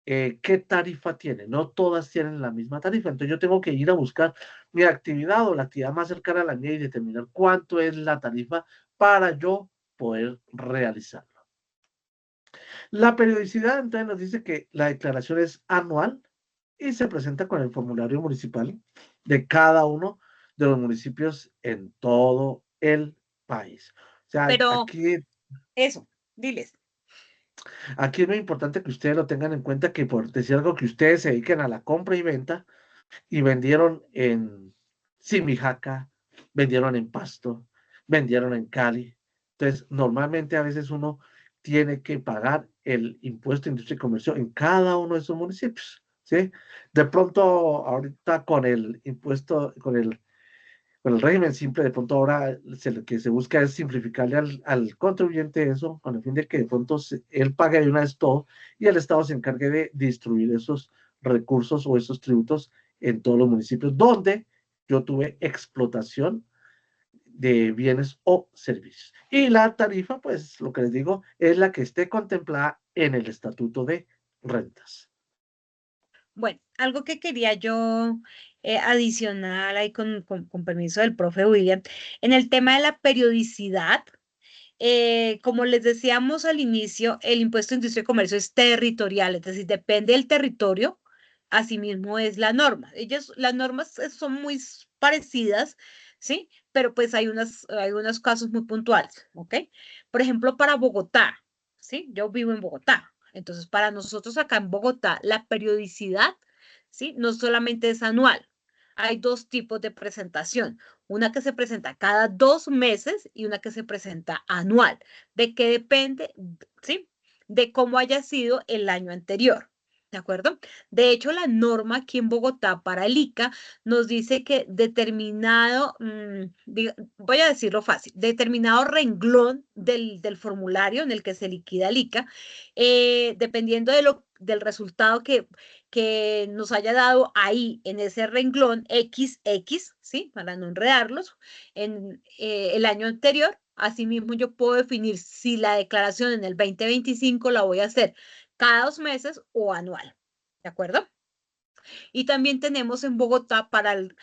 qué tarifa tiene. No todas tienen la misma tarifa, entonces yo tengo que ir a buscar mi actividad o la actividad más cercana a la mía y determinar cuánto es la tarifa para yo poder realizarlo. La periodicidad entonces nos dice que la declaración es anual y se presenta con el formulario municipal de cada uno de los municipios en todo el país. O sea, Pero aquí, eso, diles. aquí es muy importante que ustedes lo tengan en cuenta, que por decir algo, que ustedes se dediquen a la compra y venta y vendieron en Simijaca, vendieron en Pasto, vendieron en Cali. Entonces, normalmente a veces uno tiene que pagar el impuesto de industria y comercio en cada uno de esos municipios, ¿sí? De pronto, ahorita con el impuesto, con el régimen simple, de pronto ahora lo que se busca es simplificarle al contribuyente eso, con el fin de que de pronto él pague de una vez todo y el Estado se encargue de distribuir esos recursos o esos tributos en todos los municipios donde yo tuve explotación de bienes o servicios. Y la tarifa, pues lo que les digo, es la que esté contemplada en el Estatuto de Rentas. Bueno, algo que quería yo adicionar ahí con permiso del profe William, en el tema de la periodicidad, como les decíamos al inicio, el impuesto de industria y comercio es territorial, es decir, depende del territorio, asimismo es la norma. Las normas son muy parecidas, ¿sí? Pero pues hay unos casos muy puntuales, ¿ok? Por ejemplo, para Bogotá, ¿sí? Yo vivo en Bogotá. Entonces, para nosotros acá en Bogotá, la periodicidad, ¿sí? No solamente es anual. Hay dos tipos de presentación, una que se presenta cada 2 meses y una que se presenta anual. ¿De qué depende? ¿Sí? De cómo haya sido el año anterior. ¿De acuerdo? De hecho, la norma aquí en Bogotá para el ICA nos dice que determinado, voy a decirlo fácil, determinado renglón del formulario en el que se liquida el ICA, dependiendo del resultado que nos haya dado ahí en ese renglón XX, ¿sí? Para no enredarlos, en el año anterior. Asimismo, yo puedo definir si la declaración en el 2025 la voy a hacer cada 2 meses o anual. ¿De acuerdo? Y también tenemos en Bogotá para el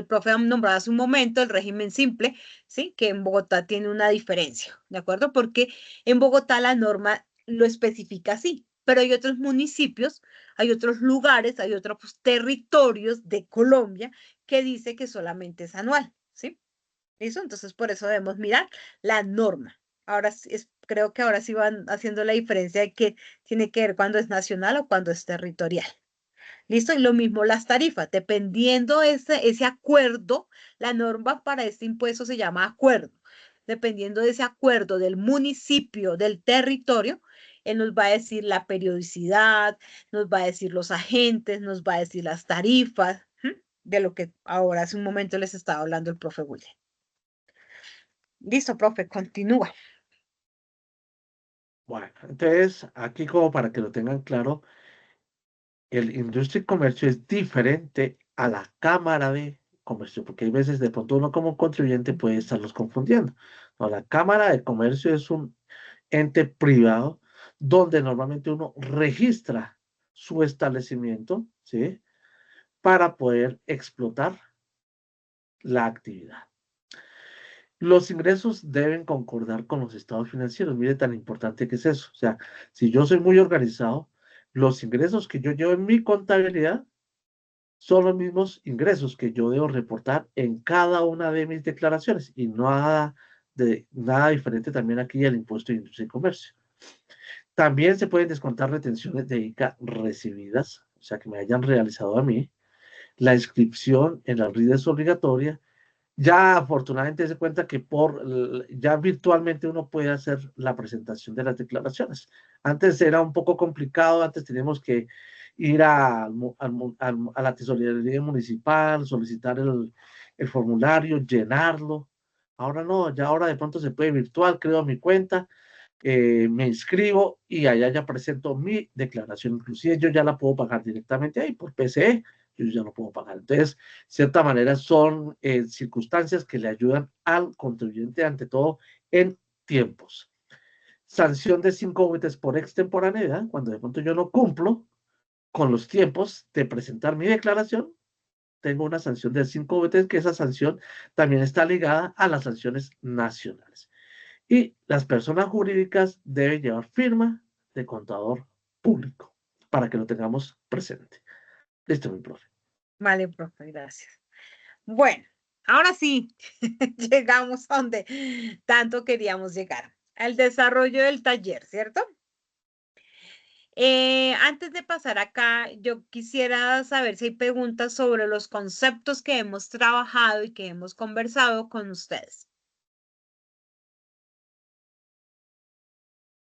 profe nombrado hace un momento, el régimen simple, ¿sí? Que en Bogotá tiene una diferencia, ¿de acuerdo? Porque en Bogotá la norma lo especifica así, pero hay otros municipios, hay otros lugares, hay otros territorios de Colombia que dice que solamente es anual, ¿sí? ¿Listo? Entonces, por eso debemos mirar la norma. Ahora creo que ahora sí van haciendo la diferencia de que tiene que ver cuando es nacional o cuando es territorial. ¿Listo? Y lo mismo las tarifas, dependiendo ese acuerdo, la norma para este impuesto se llama acuerdo. Dependiendo de ese acuerdo del municipio, del territorio, él nos va a decir la periodicidad, nos va a decir los agentes, nos va a decir las tarifas, de lo que ahora hace un momento les estaba hablando el profe William. Listo, profe, continúa. Bueno, entonces aquí como para que lo tengan claro, el industria y comercio es diferente a la Cámara de Comercio, porque hay veces de pronto uno como contribuyente puede estarlos confundiendo. No, la Cámara de Comercio es un ente privado donde normalmente uno registra su establecimiento, ¿sí? Para poder explotar la actividad. Los ingresos deben concordar con los estados financieros. Mire tan importante que es eso. O sea, si yo soy muy organizado, los ingresos que yo llevo en mi contabilidad son los mismos ingresos que yo debo reportar en cada una de mis declaraciones y nada diferente también aquí el impuesto de industria y comercio. También se pueden descontar retenciones de ICA recibidas, o sea, que me hayan realizado a mí. La inscripción en la RID es obligatoria. Ya afortunadamente se cuenta que ya virtualmente uno puede hacer la presentación de las declaraciones. Antes era un poco complicado, antes teníamos que ir a la tesorería municipal, solicitar el formulario, llenarlo. Ahora no, ya ahora de pronto se puede virtual, creo mi cuenta, me inscribo y allá ya presento mi declaración. Inclusive yo ya la puedo pagar directamente ahí por PCE, yo ya no puedo pagar. Entonces, de cierta manera son circunstancias que le ayudan al contribuyente, ante todo, en tiempos. Sanción de 5 UTs por extemporaneidad, cuando de pronto yo no cumplo con los tiempos de presentar mi declaración, tengo una sanción de 5 UTs, que esa sanción también está ligada a las sanciones nacionales. Y las personas jurídicas deben llevar firma de contador público, para que lo tengamos presente. Listo, mi profe. Vale, profe, gracias. Bueno, ahora sí, llegamos a donde tanto queríamos llegar, al desarrollo del taller, ¿cierto? Antes de pasar acá, yo quisiera saber si hay preguntas sobre los conceptos que hemos trabajado y que hemos conversado con ustedes.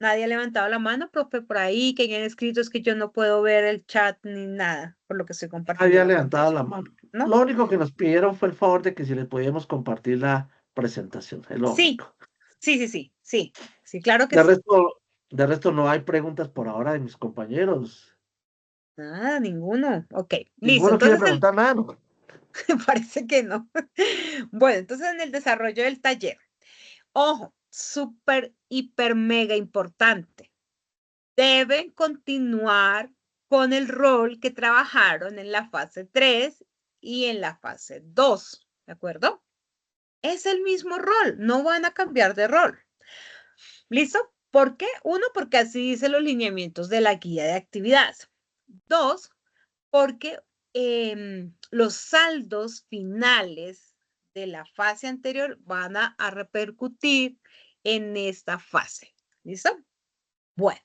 Nadie ha levantado la mano, profe, por ahí, que hayan escrito, es que yo no puedo ver el chat ni nada, por lo que estoy compartiendo Había la levantado pantalla, la mano. ¿no? Lo único que nos pidieron fue el favor de que si les podíamos compartir la presentación, es lo Sí, único. sí, claro que De sí. resto, de resto no hay preguntas por ahora de mis compañeros. Nada, ninguno. Ok, listo. Ninguno quiere Entonces, preguntar nada, ¿no? parece que no. Bueno, entonces en el desarrollo del taller. Ojo, súper, hiper, mega importante. Deben continuar con el rol que trabajaron en la fase 3 y en la fase 2, ¿de acuerdo? Es el mismo rol, no van a cambiar de rol. ¿Listo? ¿Por qué? Uno, porque así dicen los lineamientos de la guía de actividades. Dos, porque los saldos finales de la fase anterior van a repercutir en esta fase. ¿Listo? Bueno,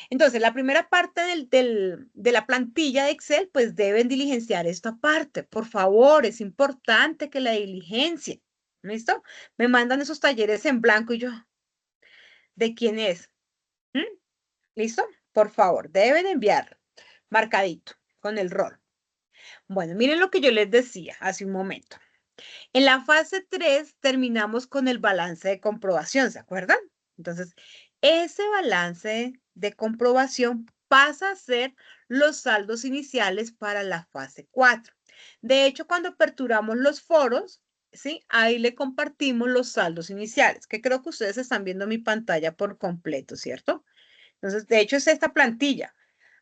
entonces la primera parte de la plantilla de Excel, pues deben diligenciar esta parte. Por favor, es importante que la diligencien. ¿Listo? Me mandan esos talleres en blanco y yo, ¿de quién es? ¿Mm? ¿Listo? Por favor, deben enviarlo marcadito con el rol. Bueno, miren lo que yo les decía hace un momento. En la fase 3 terminamos con el balance de comprobación, ¿se acuerdan? Entonces, ese balance de comprobación pasa a ser los saldos iniciales para la fase 4. De hecho, cuando aperturamos los foros, ¿sí? Ahí le compartimos los saldos iniciales, que creo que ustedes están viendo mi pantalla por completo, ¿cierto? Entonces, de hecho, es esta plantilla.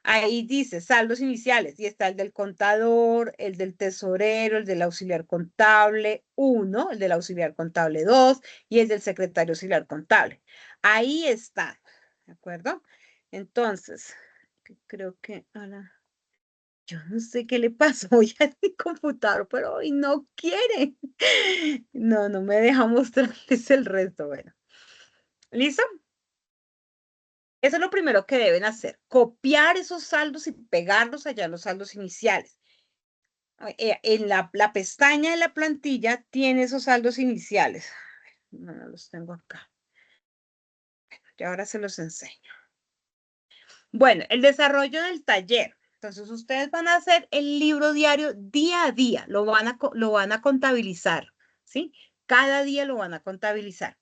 Ahí dice saldos iniciales y está el del contador, el del tesorero, el del auxiliar contable 1, el del auxiliar contable 2 y el del secretario auxiliar contable. Ahí está, ¿de acuerdo? Entonces, creo que ahora Yo no sé qué le pasó hoy a mi computador, pero hoy no quiere. No, no me deja mostrarles el resto. Bueno, ¿listo? Eso es lo primero que deben hacer, copiar esos saldos y pegarlos allá en los saldos iniciales. En la pestaña de la plantilla tiene esos saldos iniciales. No, no los tengo acá. Y ahora se los enseño. Bueno, el desarrollo del taller. Entonces, ustedes van a hacer el libro diario día a día, lo van a contabilizar, ¿sí? Cada día lo van a contabilizar.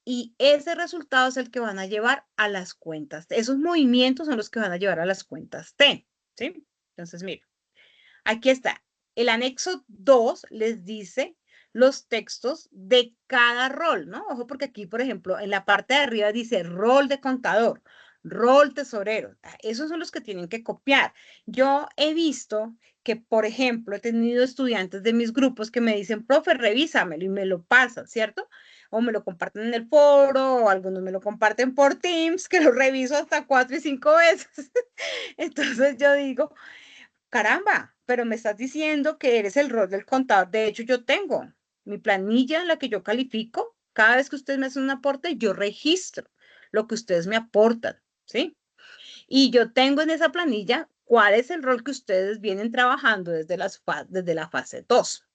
Y ese resultado es el que van a llevar a las cuentas. Esos movimientos son los que van a llevar a las cuentas T, ¿sí? Entonces, miren, aquí está. El anexo 2 les dice los textos de cada rol, ¿no? Ojo, porque aquí, por ejemplo, en la parte de arriba dice rol de contador, rol tesorero. Esos son los que tienen que copiar. Yo he visto que, por ejemplo, he tenido estudiantes de mis grupos que me dicen, profe, revísamelo y me lo pasan, ¿cierto? O me lo comparten en el foro, o algunos me lo comparten por Teams, que lo reviso hasta 4 y 5 veces. Entonces yo digo, caramba, pero me estás diciendo que eres el rol del contador. De hecho, yo tengo mi planilla en la que yo califico. Cada vez que ustedes me hacen un aporte, yo registro lo que ustedes me aportan, ¿sí? Y yo tengo en esa planilla cuál es el rol que ustedes vienen trabajando desde la fase 2.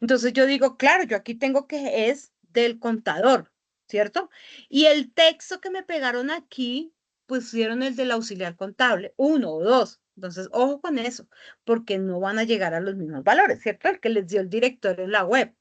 Entonces yo digo, claro, yo aquí tengo que es del contador, ¿cierto? Y el texto que me pegaron aquí, pusieron el del auxiliar contable, 1 o 2. Entonces, ojo con eso, porque no van a llegar a los mismos valores, ¿cierto? El que les dio el director en la web.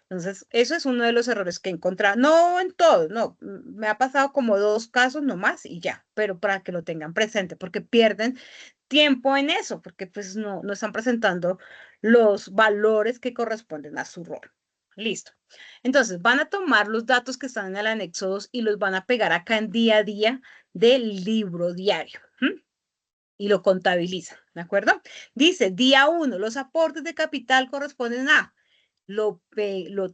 Entonces, eso es uno de los errores que he encontrado. No en todos, no. Me ha pasado como 2 casos nomás y ya, pero para que lo tengan presente, porque pierden tiempo en eso, porque pues no están presentando los valores que corresponden a su rol. Listo. Entonces, van a tomar los datos que están en el anexo 2 y los van a pegar acá en día a día del libro diario. Y lo contabilizan, ¿de acuerdo? Dice, día 1, los aportes de capital corresponden a, lo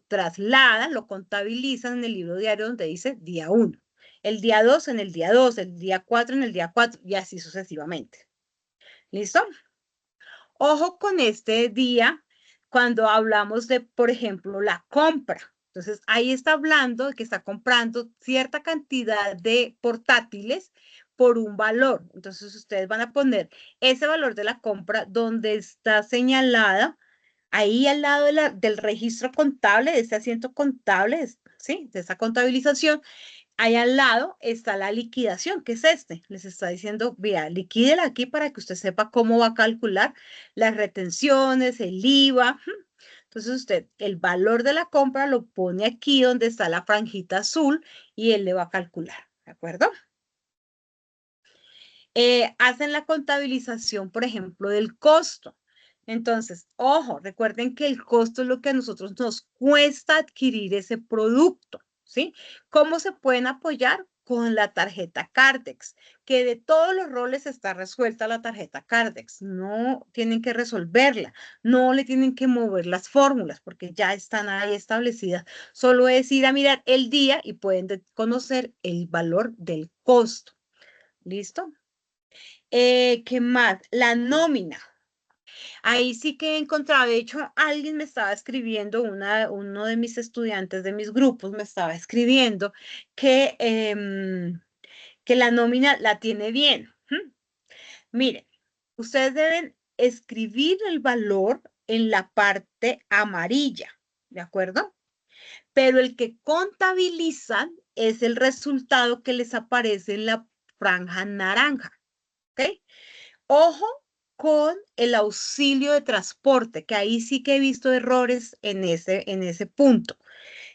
trasladan, lo contabilizan en el libro diario donde dice día 1. El día 2 en el día 2, el día 4 en el día 4 y así sucesivamente. ¿Listo? Ojo con este día cuando hablamos de, por ejemplo, la compra. Entonces, ahí está hablando de que está comprando cierta cantidad de portátiles por un valor. Entonces, ustedes van a poner ese valor de la compra donde está señalada, ahí al lado del registro contable, de ese asiento contable, ¿sí? De esa contabilización. Ahí al lado está la liquidación, que es este. Les está diciendo, vea, liquídela aquí para que usted sepa cómo va a calcular las retenciones, el IVA. Entonces usted el valor de la compra lo pone aquí donde está la franjita azul y él le va a calcular, ¿de acuerdo? Hacen la contabilización, por ejemplo, del costo. Entonces, ojo, recuerden que el costo es lo que a nosotros nos cuesta adquirir ese producto, ¿sí? ¿Cómo se pueden apoyar? Con la tarjeta Cardex, que de todos los roles está resuelta la tarjeta Cardex. No tienen que resolverla, no le tienen que mover las fórmulas porque ya están ahí establecidas. Solo es ir a mirar el día y pueden conocer el valor del costo. ¿Listo? ¿Qué más? La nómina. Ahí sí que he encontrado, de hecho, alguien me estaba escribiendo, uno de mis estudiantes de mis grupos me estaba escribiendo que la nómina la tiene bien. Miren, ustedes deben escribir el valor en la parte amarilla, ¿de acuerdo? Pero el que contabilizan es el resultado que les aparece en la franja naranja, ¿ok? Ojo con el auxilio de transporte, que ahí sí que he visto errores en ese punto.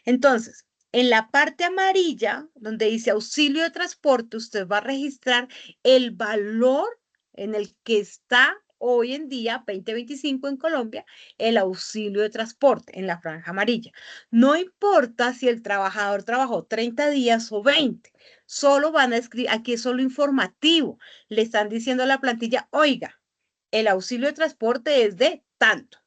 Entonces, en la parte amarilla, donde dice auxilio de transporte, usted va a registrar el valor en el que está hoy en día, 2025 en Colombia, el auxilio de transporte en la franja amarilla. No importa si el trabajador trabajó 30 días o 20, solo van a escribir, aquí es solo informativo, le están diciendo a la plantilla, oiga, el auxilio de transporte es de tanto.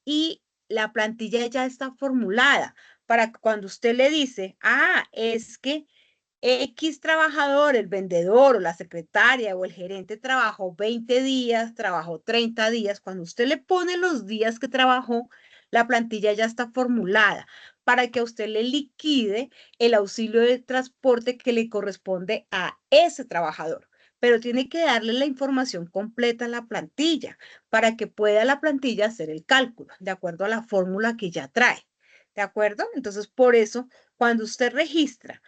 Y la plantilla ya está formulada para cuando usted le dice, es que X trabajador, el vendedor o la secretaria o el gerente trabajó 20 días, trabajó 30 días. Cuando usted le pone los días que trabajó, la plantilla ya está formulada para que a usted le liquide el auxilio de transporte que le corresponde a ese trabajador. Pero tiene que darle la información completa a la plantilla para que pueda la plantilla hacer el cálculo de acuerdo a la fórmula que ya trae. ¿De acuerdo? Entonces, por eso, cuando usted registra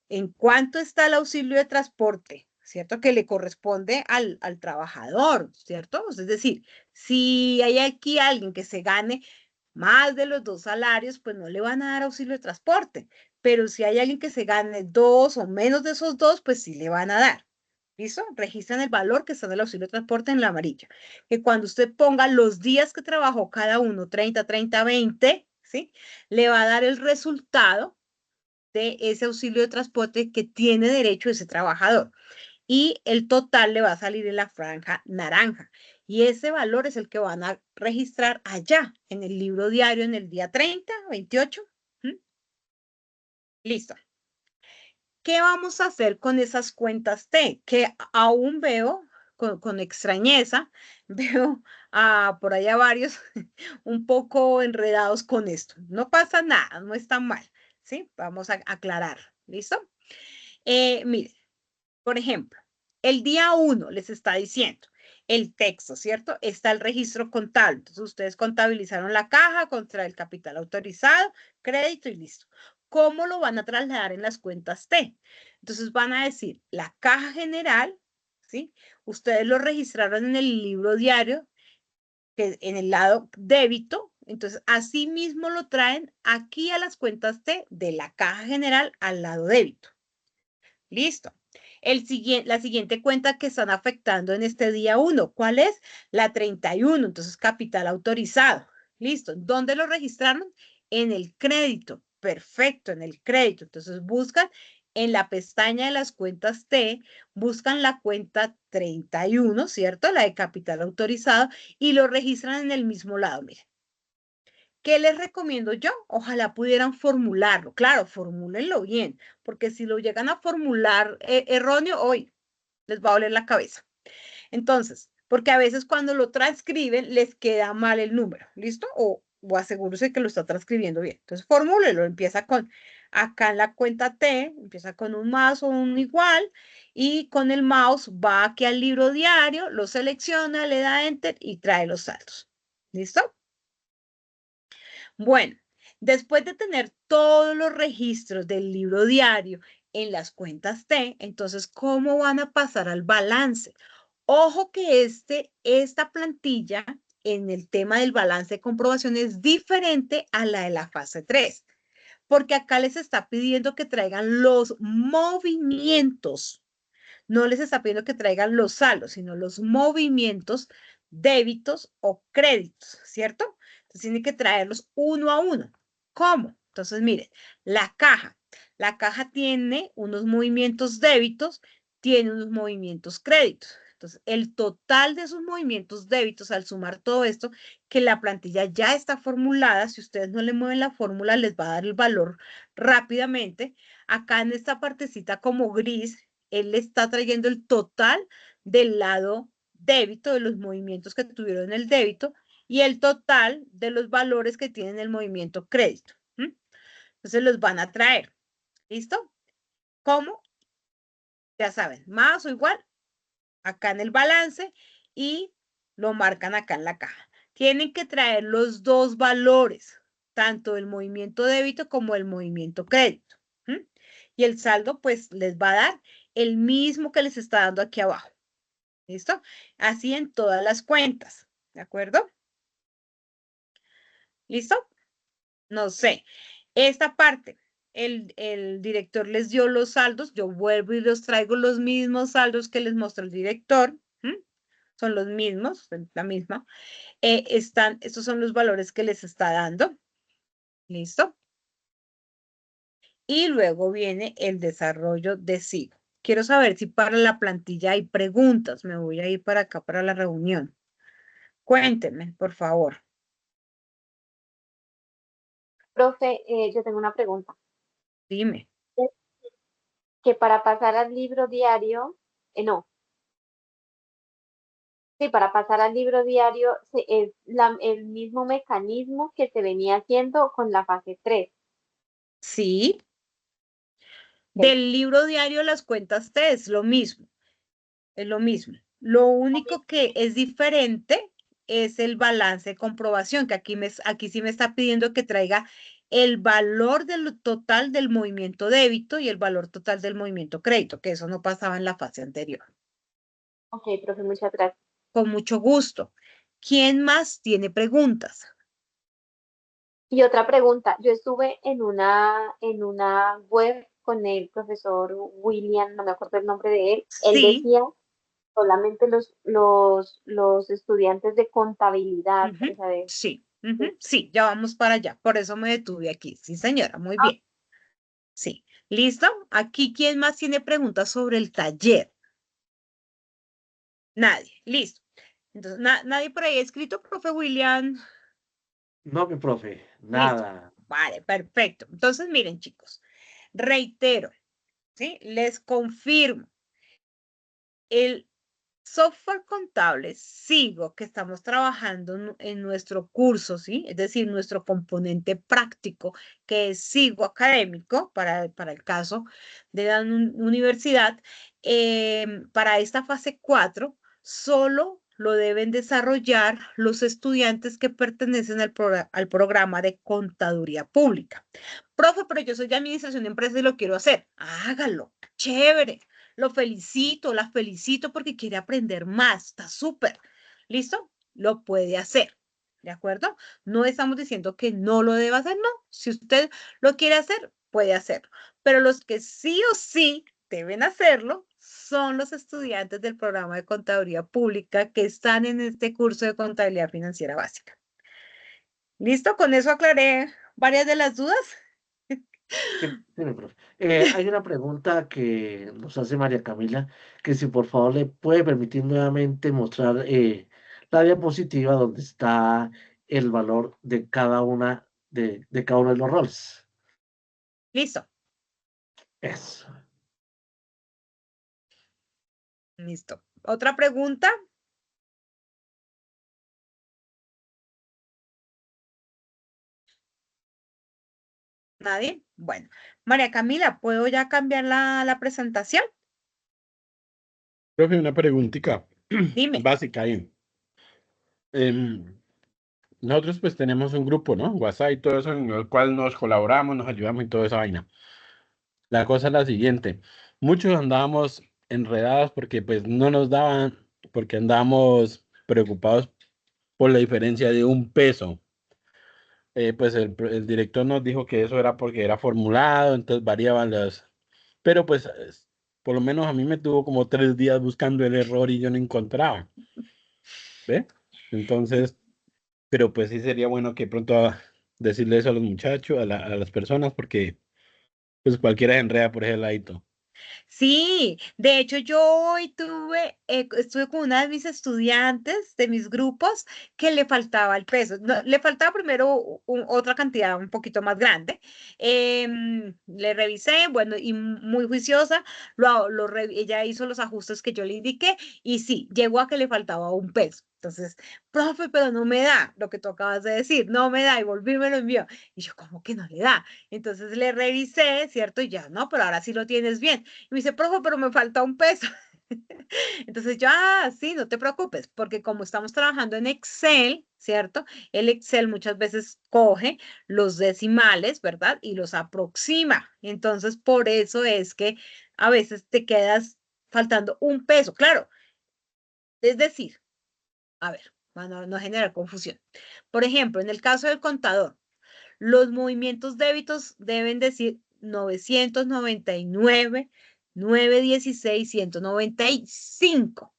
en cuánto está el auxilio de transporte, ¿cierto? Que le corresponde al trabajador, ¿cierto? Es decir, si hay aquí alguien que se gane más de los 2 salarios, pues no le van a dar auxilio de transporte. Pero si hay alguien que se gane 2 o menos de esos 2, pues sí le van a dar. ¿Listo? Registran el valor que está en el auxilio de transporte en la amarilla. Que cuando usted ponga los días que trabajó cada uno, 30, 30, 20, ¿sí? Le va a dar el resultado de ese auxilio de transporte que tiene derecho ese trabajador. Y el total le va a salir en la franja naranja. Y ese valor es el que van a registrar allá en el libro diario en el día 30, 28. ¿Mm? Listo. ¿Qué vamos a hacer con esas cuentas T? Que aún veo con extrañeza, veo por allá varios un poco enredados con esto. No pasa nada, no está mal, ¿sí? Vamos a aclarar, ¿listo? Miren, por ejemplo, el día 1 les está diciendo el texto, ¿cierto? Está el registro contable. Entonces, ustedes contabilizaron la caja contra el capital autorizado, crédito y listo. ¿Cómo lo van a trasladar en las cuentas T? Entonces, van a decir la caja general, ¿sí? Ustedes lo registraron en el libro diario, que en el lado débito. Entonces, así mismo lo traen aquí a las cuentas T de la caja general al lado débito. Listo. La siguiente cuenta que están afectando en este día 1, ¿cuál es? La 31, entonces capital autorizado. Listo. ¿Dónde lo registraron? En el crédito. Perfecto, en el crédito. Entonces buscan en la pestaña de las cuentas T, buscan la cuenta 31, ¿cierto? La de capital autorizado y lo registran en el mismo lado. Miren. ¿Qué les recomiendo yo? Ojalá pudieran formularlo. Claro, formúlenlo bien, porque si lo llegan a formular erróneo, hoy les va a doler la cabeza. Entonces, porque a veces cuando lo transcriben les queda mal el número, ¿listo? O asegúrese que lo está transcribiendo bien. Entonces, formúlelo. Empieza con, acá en la cuenta T, empieza con un más o un igual, y con el mouse va aquí al libro diario, lo selecciona, le da Enter y trae los saldos. ¿Listo? Bueno, después de tener todos los registros del libro diario en las cuentas T, entonces, ¿cómo van a pasar al balance? Ojo que esta plantilla en el tema del balance de comprobación es diferente a la de la fase 3, porque acá les está pidiendo que traigan los movimientos. No les está pidiendo que traigan los saldos, sino los movimientos débitos o créditos, ¿cierto? Entonces tienen que traerlos uno a uno. ¿Cómo? Entonces, miren, la caja tiene unos movimientos débitos, tiene unos movimientos créditos. Entonces, el total de esos movimientos débitos, al sumar todo esto, que la plantilla ya está formulada, si ustedes no le mueven la fórmula, les va a dar el valor rápidamente. Acá en esta partecita como gris, él le está trayendo el total del lado débito, de los movimientos que tuvieron en el débito, y el total de los valores que tienen el movimiento crédito. Entonces los van a traer. ¿Listo? ¿Cómo? Ya saben, más o igual acá en el balance y lo marcan acá en la caja. Tienen que traer los dos valores, tanto el movimiento débito como el movimiento crédito. Y el saldo pues les va a dar el mismo que les está dando aquí abajo. ¿Listo? Así en todas las cuentas. ¿De acuerdo? ¿Listo? No sé. Esta parte, el director les dio los saldos. Yo vuelvo y los traigo los mismos saldos que les mostró el director. Son los mismos, la misma. Estos son los valores que les está dando. ¿Listo? Y luego viene el desarrollo de SIGO. Quiero saber si para la plantilla hay preguntas. Me voy a ir para acá para la reunión. Cuéntenme, por favor. Profe, yo tengo una pregunta. Dime. que para pasar al libro diario, no, sí, para pasar al libro diario es el mismo mecanismo que se venía haciendo con la fase 3. Sí, Ok, del libro diario las cuentas T es lo mismo, es lo mismo. Lo único que es diferente es el balance de comprobación, que aquí sí me está pidiendo que traiga el valor del total del movimiento débito y el valor total del movimiento crédito, que eso no pasaba en la fase anterior. ok, profe, muchas gracias. Con mucho gusto. ¿Quién más tiene preguntas? Y otra pregunta, yo estuve en una web con el profesor William, no me acuerdo el nombre de él Sí. decía solamente los estudiantes de contabilidad, Ujú, o sea, de, sí, sí, ya vamos para allá. Por eso me detuve aquí. Sí, señora, muy bien. Sí. ¿Listo? Aquí, ¿quién más tiene preguntas sobre el taller? Nadie. Listo. Entonces, nadie por ahí ha escrito, profe William. No, mi profe, Listo. nada. Vale, perfecto. Entonces, miren, chicos, reitero, ¿sí? Les confirmo. El software contable, sigo que estamos trabajando en nuestro curso, ¿sí? Es decir, nuestro componente práctico, que es sigo académico para el caso de la universidad. Para esta fase 4, solo lo deben desarrollar los estudiantes que pertenecen al programa de contaduría pública. Profe, pero yo soy de administración de empresas y lo quiero hacer. Hágalo, chévere. Lo felicito, la felicito porque quiere aprender más. Está súper. ¿Listo? Lo puede hacer. ¿De acuerdo? No estamos diciendo que no lo deba hacer, no. Si usted lo quiere hacer, puede hacerlo. Pero los que sí o sí deben hacerlo son los estudiantes del programa de contaduría pública que están en este curso de contabilidad financiera básica. ¿Listo? Con eso aclaré varias de las dudas. Sí, sí, mi profe. Hay una pregunta que nos hace María Camila, que si por favor le puede permitir nuevamente mostrar la diapositiva donde está el valor de cada uno de los roles. Listo. Eso. Listo. ¿Otra pregunta? ¿Nadie? Bueno, María Camila, ¿puedo ya cambiar la presentación? Profe, una preguntita Dime. básica ahí. Em, Nosotros pues tenemos un grupo, ¿no? WhatsApp y todo eso, en el cual nos colaboramos, nos ayudamos y toda esa vaina. La cosa es la siguiente. Muchos andábamos enredados porque pues no nos daban, porque andábamos preocupados por la diferencia de 1 peso. Pues el director nos dijo que eso era porque era formulado, entonces variaban las... Pero pues por lo menos a mí me tuvo como 3 días buscando el error y yo no encontraba. ¿Ve? Entonces, pero pues sí sería bueno que pronto decirle eso a los muchachos, a las personas, porque pues cualquiera se enreda por ese ladito. Sí, de hecho yo hoy estuve con una de mis estudiantes de mis grupos que le faltaba el peso. No, le faltaba primero otra cantidad un poquito más grande. Le revisé, bueno, y muy juiciosa, ella hizo los ajustes que yo le indiqué y sí, llegó a que le faltaba 1 peso. Entonces, profe, pero no me da lo que tú acabas de decir, no me da y volví y me lo envió. Y yo, ¿cómo que no le da? Entonces le revisé, ¿cierto? Y ya, no, pero ahora sí lo tienes bien. Y me dice, profe, pero me falta 1 peso. Entonces yo, sí, no te preocupes, porque como estamos trabajando en Excel, ¿cierto? El Excel muchas veces coge los decimales, ¿verdad? Y los aproxima. Entonces, por eso es que a veces te quedas faltando 1 peso. Claro, es decir, a ver, para no generar confusión. Por ejemplo, en el caso del contador, los movimientos débitos deben decir 999, 916, 195,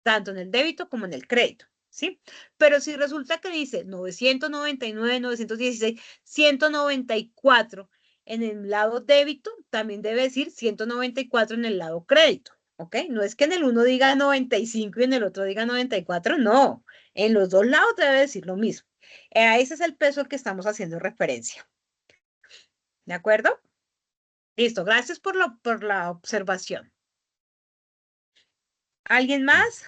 tanto en el débito como en el crédito, ¿sí? Pero si resulta que dice 999, 916, 194 en el lado débito, también debe decir 194 en el lado crédito, ¿ok? No es que en el uno diga 95 y en el otro diga 94, no. En los dos lados debe decir lo mismo. Ese es el peso al que estamos haciendo referencia. ¿De acuerdo? Listo, gracias por la observación. ¿Alguien más?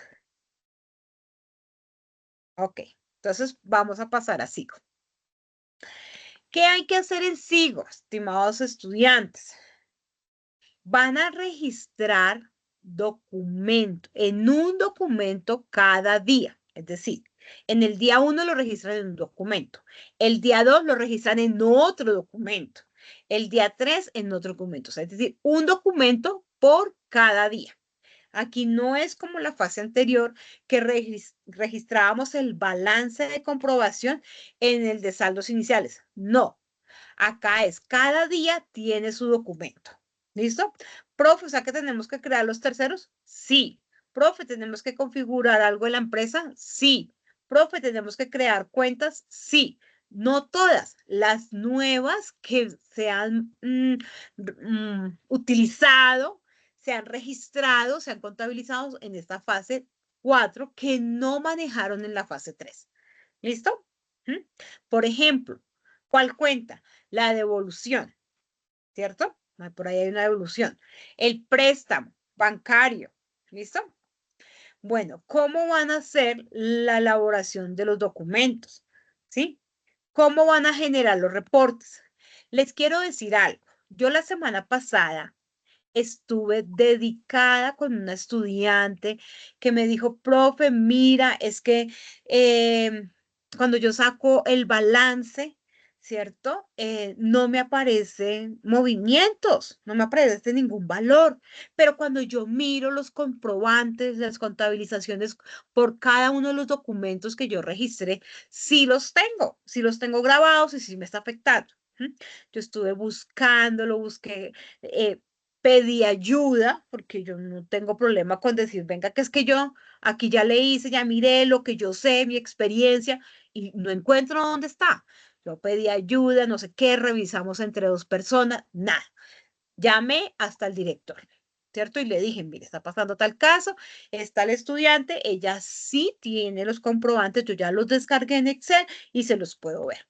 Ok, entonces vamos a pasar a SIGO. ¿Qué hay que hacer en SIGO, estimados estudiantes? Van a registrar documento, en un documento cada día. Es decir, en el día 1 lo registran en un documento. El día 2 lo registran en otro documento. El día 3 en otro documento. O sea, es decir, un documento por cada día. Aquí no es como la fase anterior que registrábamos el balance de comprobación en el de saldos iniciales. No, acá es cada día tiene su documento. ¿Listo? Profe, o sea que tenemos que crear los terceros. Sí. Profe, tenemos que configurar algo en la empresa. Sí. Profe, tenemos que crear cuentas. Sí. No todas, las nuevas que se han utilizado, se han registrado, se han contabilizado en esta fase 4 que no manejaron en la fase 3. ¿Listo? Por ejemplo, ¿cuál cuenta? La devolución, ¿cierto? Por ahí hay una devolución. El préstamo bancario, ¿listo? Bueno, ¿cómo van a hacer la elaboración de los documentos? ¿Sí? ¿Cómo van a generar los reportes? Les quiero decir algo. Yo la semana pasada estuve dedicada con una estudiante que me dijo, profe, mira, es que cuando yo saco el balance, ¿cierto? No me aparecen movimientos, no me aparece ningún valor, pero cuando yo miro los comprobantes, las contabilizaciones por cada uno de los documentos que yo registré, sí los tengo grabados y sí me está afectando. Yo estuve buscándolo, busqué pedí ayuda, porque yo no tengo problema con decir, venga, que es que yo aquí ya le hice, ya miré lo que yo sé, mi experiencia, y no encuentro dónde está. Yo pedí ayuda, no sé qué, revisamos entre dos personas, nada. Llamé hasta el director, ¿cierto? Y le dije, mire, está pasando tal caso, está el estudiante, ella sí tiene los comprobantes, yo ya los descargué en Excel y se los puedo ver.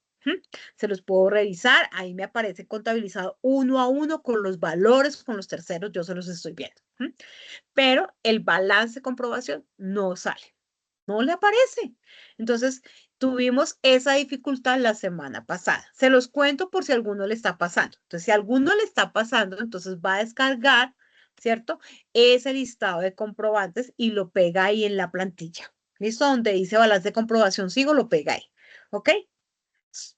Se los puedo revisar, ahí me aparece contabilizado uno a uno con los valores, con los terceros, yo se los estoy viendo. Pero el balance de comprobación no sale, no le aparece. Entonces, tuvimos esa dificultad la semana pasada. Se los cuento por si a alguno le está pasando. Entonces, si a alguno le está pasando, entonces va a descargar, ¿cierto? Ese listado de comprobantes y lo pega ahí en la plantilla. ¿Listo? Donde dice balance de comprobación, sigo, lo pega ahí. ¿Ok?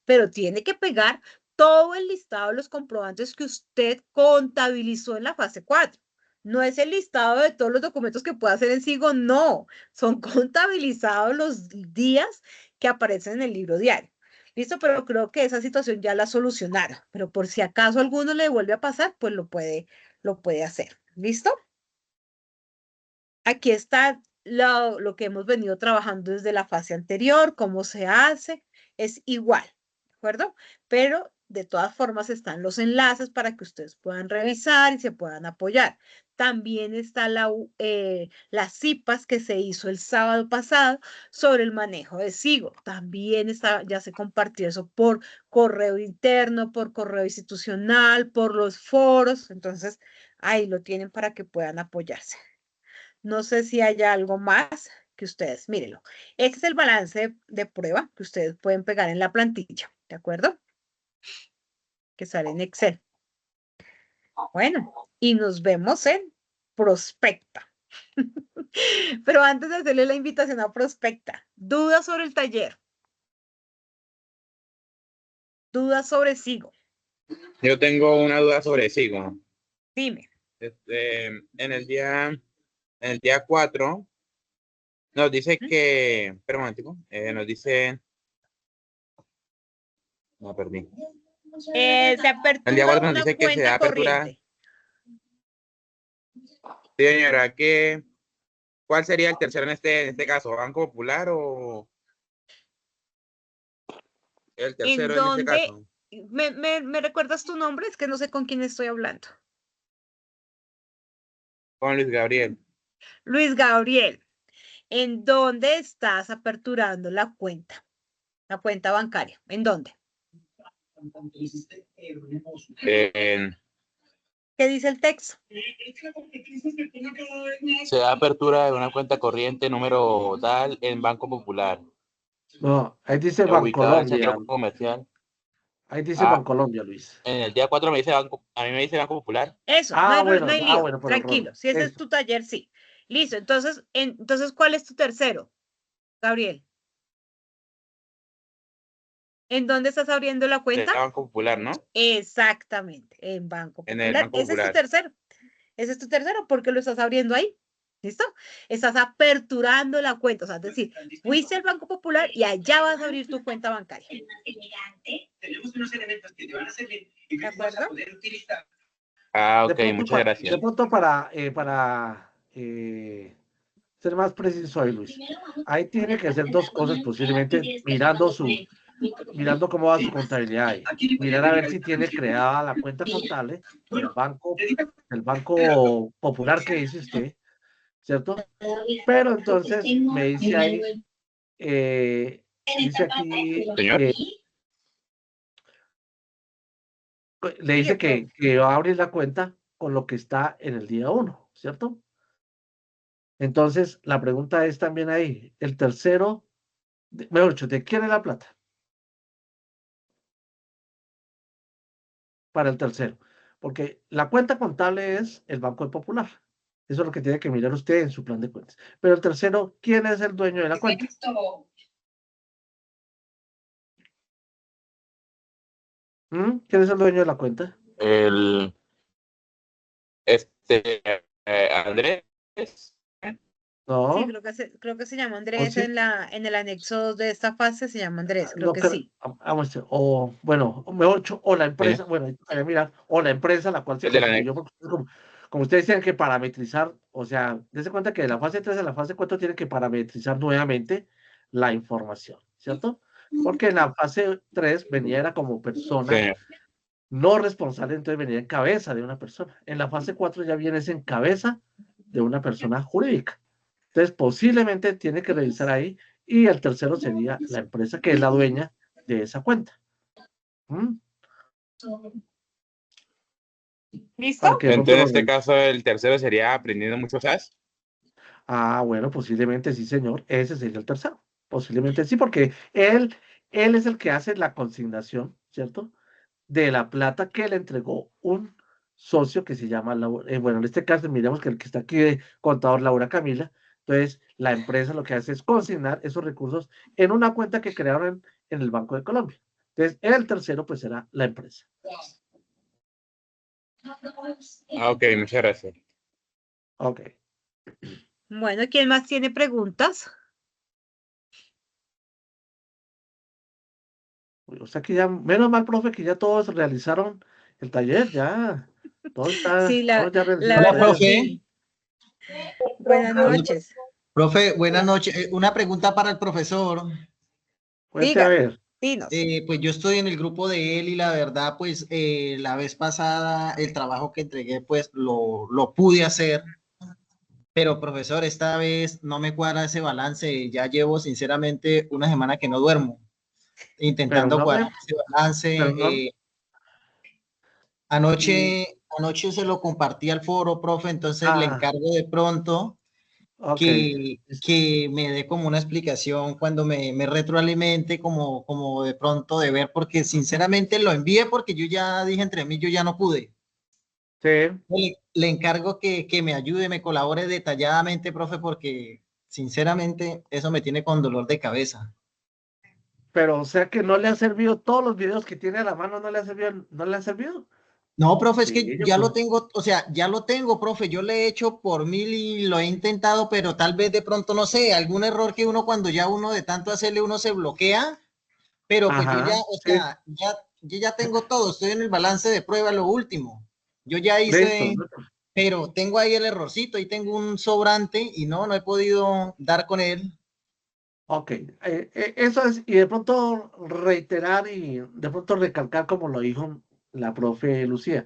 Pero tiene que pegar todo el listado de los comprobantes que usted contabilizó en la fase 4. No es el listado de todos los documentos que pueda hacer en SIGO, no. Son contabilizados los días que aparecen en el libro diario. Listo, pero creo que esa situación ya la solucionaron. Pero por si acaso alguno le vuelve a pasar, pues lo puede hacer. ¿Listo? Aquí está lo que hemos venido trabajando desde la fase anterior, cómo se hace, es igual, ¿de acuerdo? Pero de todas formas están los enlaces para que ustedes puedan revisar y se puedan apoyar. También está las CIPAS que se hizo el sábado pasado sobre el manejo de SIGO. También está, ya se compartió eso por correo interno, por correo institucional, por los foros. Entonces, ahí lo tienen para que puedan apoyarse. No sé si hay algo más que ustedes, mírenlo. Este es el balance de prueba que ustedes pueden pegar en la plantilla, ¿de acuerdo? Que sale en Excel. Bueno, y nos vemos en Prospecta. Pero antes de hacerle la invitación a Prospecta, dudas sobre el taller. Dudas sobre SIGO. Yo tengo una duda sobre SIGO. Dime. En el día 4 nos dice que, espera un momentico, nos dice, no, perdí. Se El día apertura 4 nos una dice que se cuenta da apertura. corriente. Sí, señora, ¿cuál sería el tercero en este caso? ¿Banco Popular o el tercero ¿En en este dónde? caso? ¿Me recuerdas tu nombre? Es que no sé con quién estoy hablando. Con Luis Gabriel. Luis Gabriel. ¿En dónde estás aperturando la cuenta? La cuenta bancaria. ¿En dónde? ¿Qué dice el texto? Se da apertura de una cuenta corriente número tal en Banco Popular, No, ahí dice ubicado en el Bancolombia. centro comercial. Ahí dice Ah, Bancolombia, Luis. en el día 4 me dice Banco, a mí me dice Banco Popular. Eso, no Ah, hay, bueno, no hay lío, bueno, por tranquilo. error. Si ese es Eso. tu taller, sí. Listo, entonces, ¿cuál es tu tercero, Gabriel? ¿En dónde estás abriendo la cuenta? Será Banco Popular, ¿no? Exactamente, en Banco En Popular. el Banco Ese es tu Popular. tercero. Ese es tu tercero porque lo estás abriendo ahí. ¿Listo? Estás aperturando la cuenta. O sea, es decir, fuiste al Banco Popular y allá vas a abrir tu cuenta bancaria. ¿De acuerdo? Ah, De ok, pronto, muchas gracias. de pronto para ser más preciso ahí, Luis. Ahí tiene que hacer dos cosas, posiblemente mirando cómo va su contabilidad ahí. Mirar a ver si tiene creada la cuenta contable del banco Popular que dice usted, ¿cierto? Pero entonces me dice ahí, dice aquí, Señor. le dice que va a abrir la cuenta con lo que está en el día 1, ¿cierto? Entonces, la pregunta es también ahí, el tercero, mejor dicho, ¿de quién es la plata? Para el tercero, porque la cuenta contable es el Banco Popular. Eso es lo que tiene que mirar usted en su plan de cuentas. Pero el tercero, ¿quién es el dueño de la cuenta? ¿Quién es el dueño de la cuenta? El Andrés. Sí, No, creo que se llama ¿o Andrés sí? en el anexo 2 de esta fase, se llama Andrés, creo No, que sí. o bueno, o mejor dicho, o la empresa, bueno, mira, o la empresa la cual se El de la constituyó, porque como ustedes tienen que parametrizar, o sea, dése cuenta que de la fase 3 a la fase 4 tienen que parametrizar nuevamente la información, ¿cierto? Porque en la fase 3 venía era como persona Sí. no responsable, entonces venía en cabeza de una persona. En la fase 4 ya vienes en cabeza de una persona jurídica. Entonces, posiblemente tiene que revisar ahí. Y el tercero sería la empresa que es la dueña de esa cuenta. ¿Listo? Para que de pronto Entonces, en lo este revise. caso, el tercero sería aprendiendo mucho SAS. Ah, bueno, posiblemente sí, señor. Ese sería el tercero. Posiblemente sí, porque él es el que hace la consignación, ¿cierto? De la plata que le entregó un socio que se llama, bueno, en este caso miremos que el que está aquí de contador Laura Camila. Entonces, la empresa lo que hace es consignar esos recursos en una cuenta que crearon en el Banco de Colombia. Entonces, el tercero pues será la empresa. Ah, ok, muchas gracias. Ok. Bueno, ¿quién más tiene preguntas? O sea que ya, menos mal, profe, que ya todos realizaron el taller, ya. Todo Sí, todos ya la realizaron el Hola, verdad, taller. profe. sí. Buenas Hola, noches. profe, buenas noches. Una pregunta para el profesor. Cuente a Diga, ver. dinos. Pues yo estoy en el grupo de él y la verdad, pues la vez pasada el trabajo que entregué, pues lo pude hacer. Pero profesor, esta vez no me cuadra ese balance. Ya llevo sinceramente una semana que no duermo, Pero intentando no me, cuadrar ese balance. pero no, y, Anoche se lo compartí al foro, profe, entonces le ah, encargo de pronto ok. que me dé como una explicación cuando me retroalimente, como de pronto de ver, porque sinceramente lo envié porque yo ya dije entre mí, yo ya no pude. Sí, Le encargo que me ayude, me colabore detalladamente, profe, porque sinceramente eso me tiene con dolor de cabeza. pero o sea que no le ha servido todos los videos que tiene a la mano, no le ha servido, no le ha servido. No, profe, es que Sí, yo ya lo creo. tengo, o sea, ya lo tengo, profe, yo le he hecho por mil y lo he intentado, pero tal vez de pronto, no sé, algún error que uno cuando ya uno de tanto hacerle uno se bloquea, pero pues yo ya, Ajá, o sí, sea, yo ya tengo todo, estoy en el balance de prueba, lo último. Yo ya listo. hice, pero tengo ahí el errorcito, ahí tengo un sobrante y no he podido dar con él. Ok, eso es, y de pronto reiterar y de pronto recalcar como lo dijo la profe Lucía,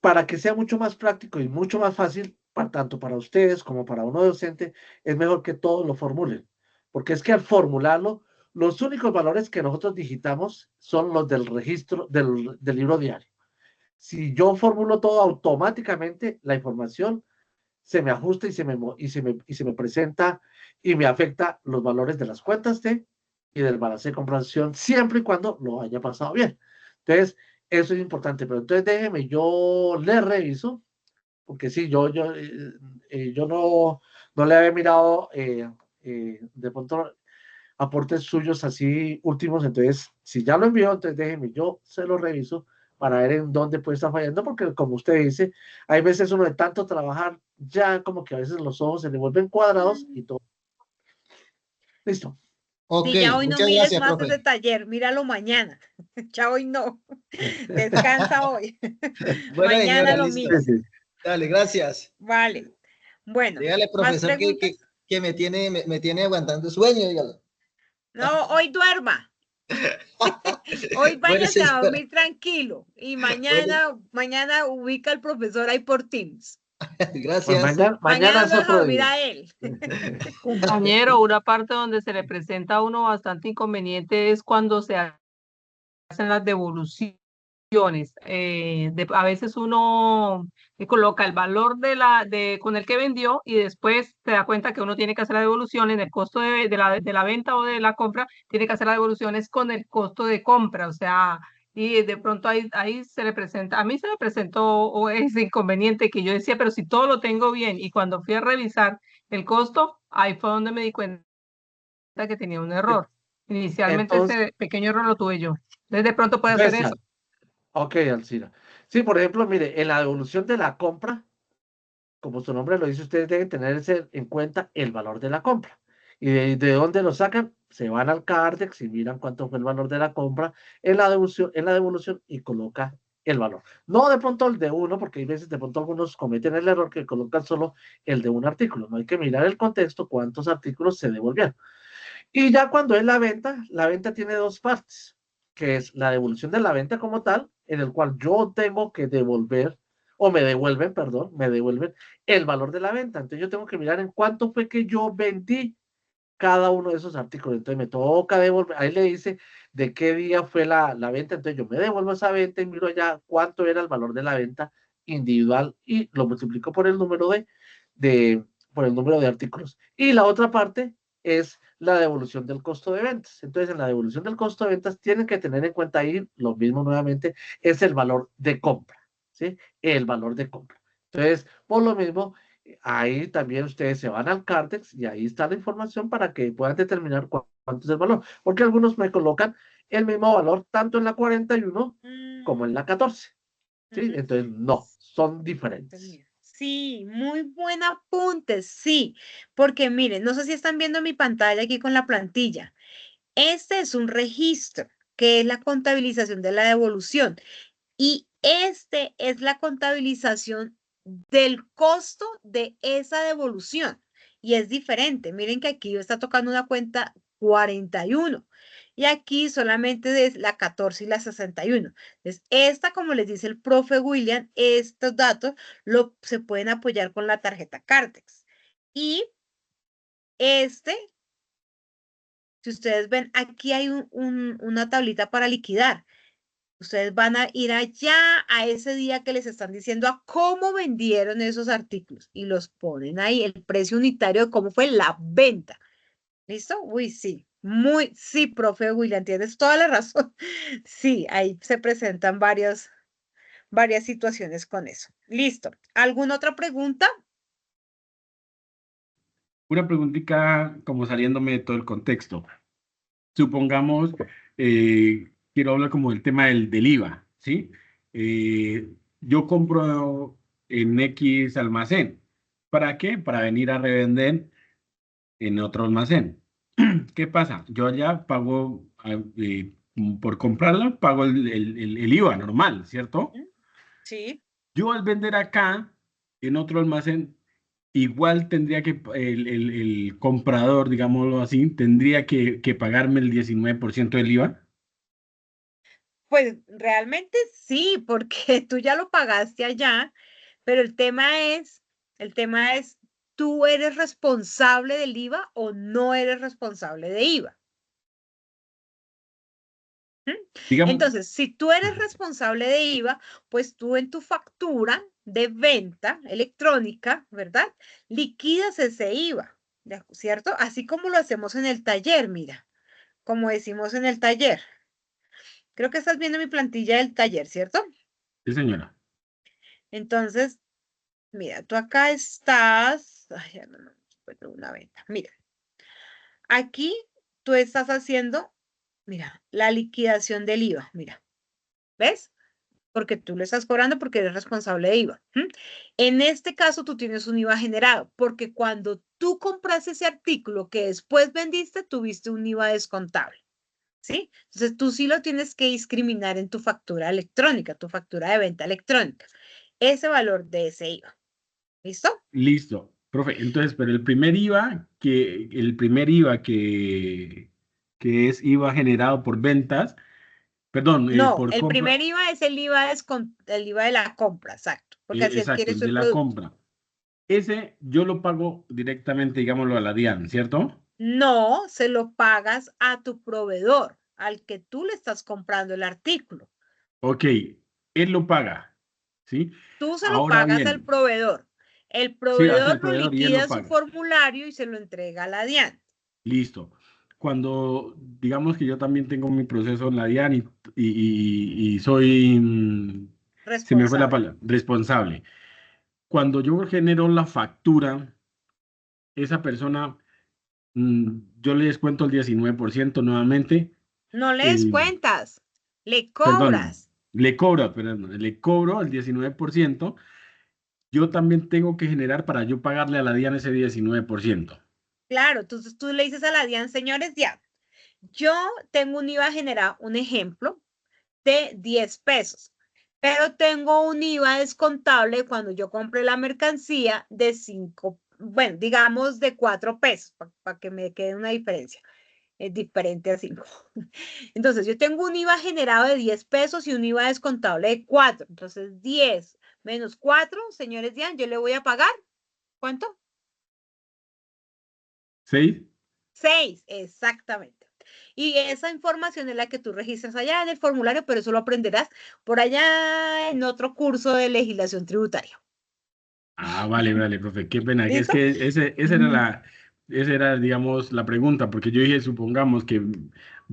para que sea mucho más práctico y mucho más fácil, tanto para ustedes como para uno docente, es mejor que todos lo formulen, porque es que al formularlo, los únicos valores que nosotros digitamos son los del registro del libro diario. Si yo formulo todo automáticamente, la información se me ajusta y se me presenta y me afecta los valores de las cuentas T y del balance de comprobación siempre y cuando lo haya pasado bien. Entonces, eso es importante. Pero entonces déjeme, yo le reviso, porque sí, yo no le había mirado de pronto aportes suyos así últimos. Entonces, si ya lo envió, entonces déjeme, yo se lo reviso para ver en dónde puede estar fallando, porque como usted dice, hay veces uno de tanto trabajar, ya como que a veces los ojos se le vuelven cuadrados y todo. Listo. Ok, Sí, ya hoy no muchas mires gracias, más profe. ese taller, míralo mañana. Ya hoy no. Descansa hoy. Bueno, Mañana señora, lo listo. miras. Sí. Dale, gracias. Vale. Bueno, Dígale, ¿más profesor, preguntas? que me tiene aguantando sueño, dígalo. No, hoy duerma. Hoy Bueno, váyase a señora. dormir tranquilo y Bueno, mañana ubica al profesor ahí por Teams. Pues gracias. mañana Mañana es lo deja otro dormir día. a él. Compañero, una parte donde se le presenta a uno bastante inconveniente es cuando se hacen las devoluciones. A veces uno coloca el valor con el que vendió y después se da cuenta que uno tiene que hacer la devolución en el costo de la venta o de la compra, tiene que hacer las devoluciones con el costo de compra, o sea, y de pronto ahí se le presenta, a mí se me presentó ese inconveniente que yo decía, pero si todo lo tengo bien, y cuando fui a revisar el costo, ahí fue donde me di cuenta que tenía un error. Inicialmente Entonces, ese pequeño error lo tuve yo. Entonces de pronto puede hacer entonces, eso. ok, Alcira. Sí, por ejemplo, mire, en la devolución de la compra, como su nombre lo dice, ustedes deben tener en cuenta el valor de la compra. ¿Y de dónde lo sacan? Se van al Cardex y miran cuánto fue el valor de la compra en la devolución y coloca el valor. No de pronto el de uno, porque hay veces de pronto algunos cometen el error que colocan solo el de un artículo. No hay que mirar el contexto, cuántos artículos se devolvieron. Y ya cuando es la venta tiene dos partes, que es la devolución de la venta como tal, en el cual yo tengo que devolver, o me devuelven, perdón, me devuelven el valor de la venta. Entonces yo tengo que mirar en cuánto fue que yo vendí cada uno de esos artículos. Entonces me toca devolver, ahí le dice de qué día fue la venta. Entonces yo me devuelvo esa venta y miro allá cuánto era el valor de la venta individual y lo multiplico por el número de por el número de artículos. Y la otra parte es la devolución del costo de ventas. Entonces, en la devolución del costo de ventas tienen que tener en cuenta ahí lo mismo nuevamente, es el valor de compra, ¿sí? El valor de compra. Entonces, por lo mismo, ahí también ustedes se van al Cardex y ahí está la información para que puedan determinar cuánto es el valor. Porque algunos me colocan el mismo valor tanto en la 41 como en la 14. ¿Sí? Entonces, no, son diferentes. Sí, muy buen apunte, sí, porque miren, no sé si están viendo mi pantalla aquí con la plantilla. Este es un registro, que es la contabilización de la devolución, y este es la contabilización del costo de esa devolución. Y es diferente. Miren que aquí está tocando una cuenta 41 y aquí solamente es la 14 y la 61. Entonces, esta, como les dice el profe William, estos datos se pueden apoyar con la tarjeta Cartex. Y este, si ustedes ven, aquí hay una tablita para liquidar. Ustedes van a ir allá a ese día que les están diciendo a cómo vendieron esos artículos y los ponen ahí, el precio unitario de cómo fue la venta. ¿Listo? Uy, sí. Sí, profe William, tienes toda la razón. Sí, ahí se presentan varias situaciones con eso. Listo. ¿Alguna otra pregunta? Una preguntita como saliéndome de todo el contexto. Supongamos, quiero hablar como del tema del IVA, ¿sí? Yo compro en X almacén. ¿Para qué? Para venir a revender en otro almacén. ¿Qué pasa? Yo allá pago, por comprarla, pago el IVA normal, ¿cierto? Sí. Yo al vender acá, en otro almacén, igual tendría que, el comprador, digámoslo así, tendría que pagarme el 19% del IVA. Pues realmente sí, porque tú ya lo pagaste allá, pero el tema es, ¿tú eres responsable del IVA o no eres responsable de IVA? Digamos, Entonces, si tú eres responsable de IVA, pues tú en tu factura de venta electrónica, ¿verdad? Liquidas ese IVA, ¿cierto? Así como lo hacemos en el taller, mira, como decimos en el taller. Creo que estás viendo mi plantilla del taller, ¿cierto? sí, señora. Entonces, mira, tú acá estás, ay, ya no encuentro una venta. Mira, aquí tú estás haciendo, mira, la liquidación del IVA, mira, ¿ves? Porque tú le estás cobrando porque eres responsable de IVA. En este caso, tú tienes un IVA generado, porque cuando tú compras ese artículo que después vendiste, tuviste un IVA descontable. ¿Sí? Entonces, tú sí lo tienes que discriminar en tu factura electrónica, tu factura de venta electrónica, ese valor de ese IVA. ¿Listo? Listo. Profe, entonces, pero el primer IVA que es IVA generado por ventas, perdón, No, por el compra, primer IVA es el IVA de la compra, exacto, porque así exacto, adquieres el el de la producto. compra. Ese yo lo pago directamente, digámoslo, a la DIAN, ¿cierto? No, se lo pagas a tu proveedor, al que tú le estás comprando el artículo. Ok, él lo paga, ¿sí? Tú se lo Ahora pagas al bien, proveedor. El sí, hace proveedor el lo proveedor y él liquida lo en su paga. formulario y se lo entrega a la DIAN. Listo. Cuando, digamos que yo también tengo mi proceso en la DIAN y soy, se me fue la Responsable. palabra, responsable. Cuando yo genero la factura, esa persona, yo le descuento el 19% nuevamente, No le el, descuentas, le perdón, cobras. le cobro el 19%. Yo también tengo que generar para yo pagarle a la DIAN ese 19%. Claro, entonces tú le dices a la DIAN, señores, ya, yo tengo un IVA generado, un ejemplo, de 10 pesos, pero tengo un IVA descontable cuando yo compré la mercancía de 5, bueno, digamos de 4 pesos, para que me quede una diferencia. Es diferente a 5. Entonces, yo tengo un IVA generado de 10 pesos y un IVA descontable de 4. Entonces, 10 menos 4, señores Dian, yo le voy a pagar, ¿cuánto? ¿Sí? 6, exactamente. Y esa información es la que tú registras allá en el formulario, pero eso lo aprenderás por allá en otro curso de legislación tributaria. Ah, vale, vale, profe, qué pena. Es ¿Listo? que esa era, digamos, la pregunta, porque yo dije, supongamos que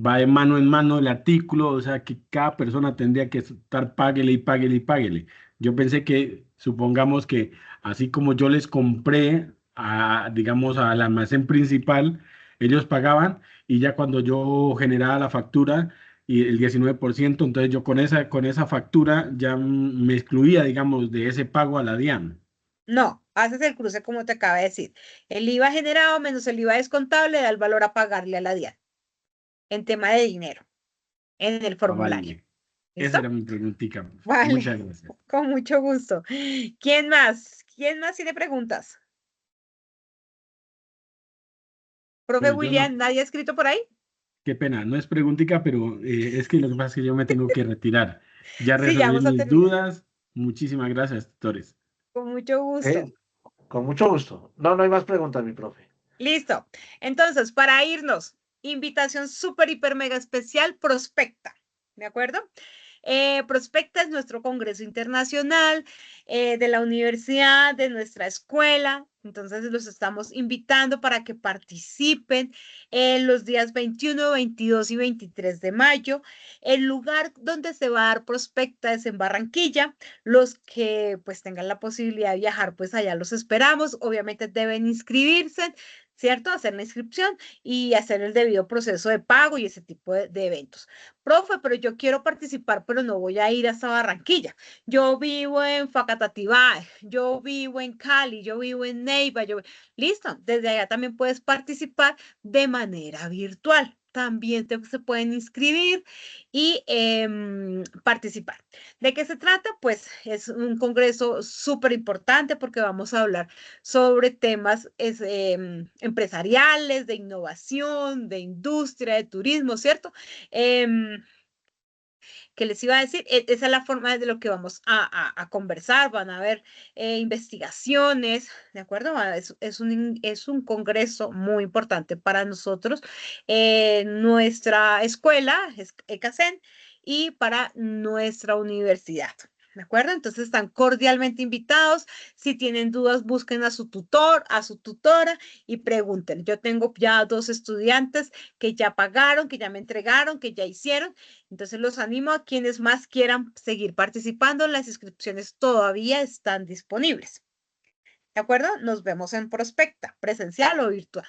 va de mano en mano el artículo, o sea, que cada persona tendría que estar páguele y páguele y páguele. Yo pensé que, supongamos que así como yo les compré digamos, al almacén principal, ellos pagaban y ya cuando yo generaba la factura y el 19%, entonces yo con esa factura ya me excluía, digamos, de ese pago a la DIAN. No, haces el cruce como te acaba de decir. El IVA generado menos el IVA descontable da el valor a pagarle a la DIAN en tema de dinero, en el Ah, formulario. vale. Esa ¿Listo? era mi preguntita. Vale, Muchas gracias. con mucho gusto. ¿Quién más? ¿Quién más tiene preguntas? Profe Pues yo no, William, ¿nadie ha escrito por ahí? qué pena, no es preguntita, pero es que lo que pasa es que yo me tengo que retirar. Ya Sí, ya resolví vamos a mis terminar. dudas. Muchísimas gracias, tutores. Con mucho gusto. Con mucho gusto. No, no hay más preguntas, mi profe. Listo. Entonces, para irnos, invitación súper, hiper, mega especial, Prospecta. ¿De acuerdo? Prospecta es nuestro congreso internacional de la universidad, de nuestra escuela. Entonces los estamos invitando para que participen los días 21, 22 y 23 de mayo. El lugar donde se va a dar Prospecta es en Barranquilla. Los que pues tengan la posibilidad de viajar, pues allá los esperamos. Obviamente deben inscribirse, ¿cierto? Hacer la inscripción y hacer el debido proceso de pago y ese tipo de eventos. Profe, pero yo quiero participar, pero no voy a ir hasta Barranquilla. Yo vivo en Facatativá, yo vivo en Cali, yo vivo en Neiva, listo, desde allá también puedes participar de manera virtual. También se pueden inscribir y participar. ¿De qué se trata? Pues es un congreso súper importante porque vamos a hablar sobre temas empresariales, de innovación, de industria, de turismo, ¿cierto? Em, ¿Qué les iba a decir? Esa es la forma de lo que vamos a conversar. Van a haber investigaciones, ¿de acuerdo? Es un congreso muy importante para nosotros, nuestra escuela, ECACEN, y para nuestra universidad. ¿De acuerdo? Entonces están cordialmente invitados. Si tienen dudas, busquen a su tutor, a su tutora y pregunten. Yo tengo ya 2 estudiantes que ya pagaron, que ya me entregaron, que ya hicieron. Entonces los animo a quienes más quieran seguir participando. Las inscripciones todavía están disponibles. ¿De acuerdo? Nos vemos en Prospecta, presencial o virtual.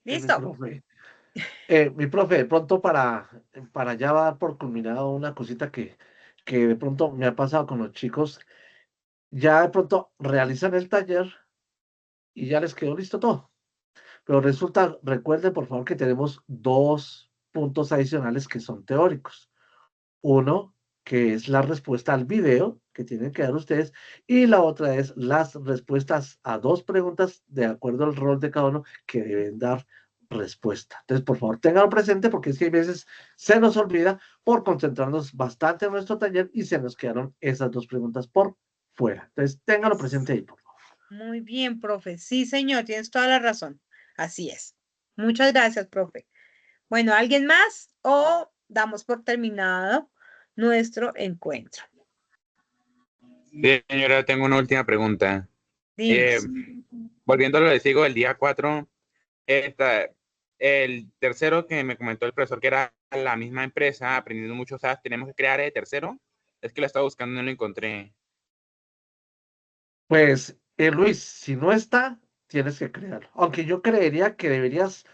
Mi ¿Listo? profe. Mi profe, de pronto para ya dar por culminado una cosita que de pronto me ha pasado con los chicos, ya de pronto realizan el taller y ya les quedó listo todo. Pero resulta, recuerden por favor que tenemos 2 puntos adicionales que son teóricos. Uno, que es la respuesta al video que tienen que dar ustedes, y la otra es las respuestas a 2 preguntas de acuerdo al rol de cada uno que deben dar respuesta. Entonces, por favor, ténganlo presente porque es que hay veces se nos olvida por concentrarnos bastante en nuestro taller y se nos quedaron esas 2 preguntas por fuera. Entonces, ténganlo presente ahí, por favor. Muy bien, profe. Sí, señor, tienes toda la razón. Así es. Muchas gracias, profe. Bueno, ¿alguien más o damos por terminado nuestro encuentro? Sí, señora, tengo una última pregunta. Dime. Volviendo a lo que sigo, el día 4, el tercero que me comentó el profesor que era la misma empresa, aprendiendo mucho SAS, tenemos que crear el tercero. Es que lo estaba buscando y no lo encontré. Pues, Luis, si no está, tienes que crearlo. Aunque yo creería que deberías,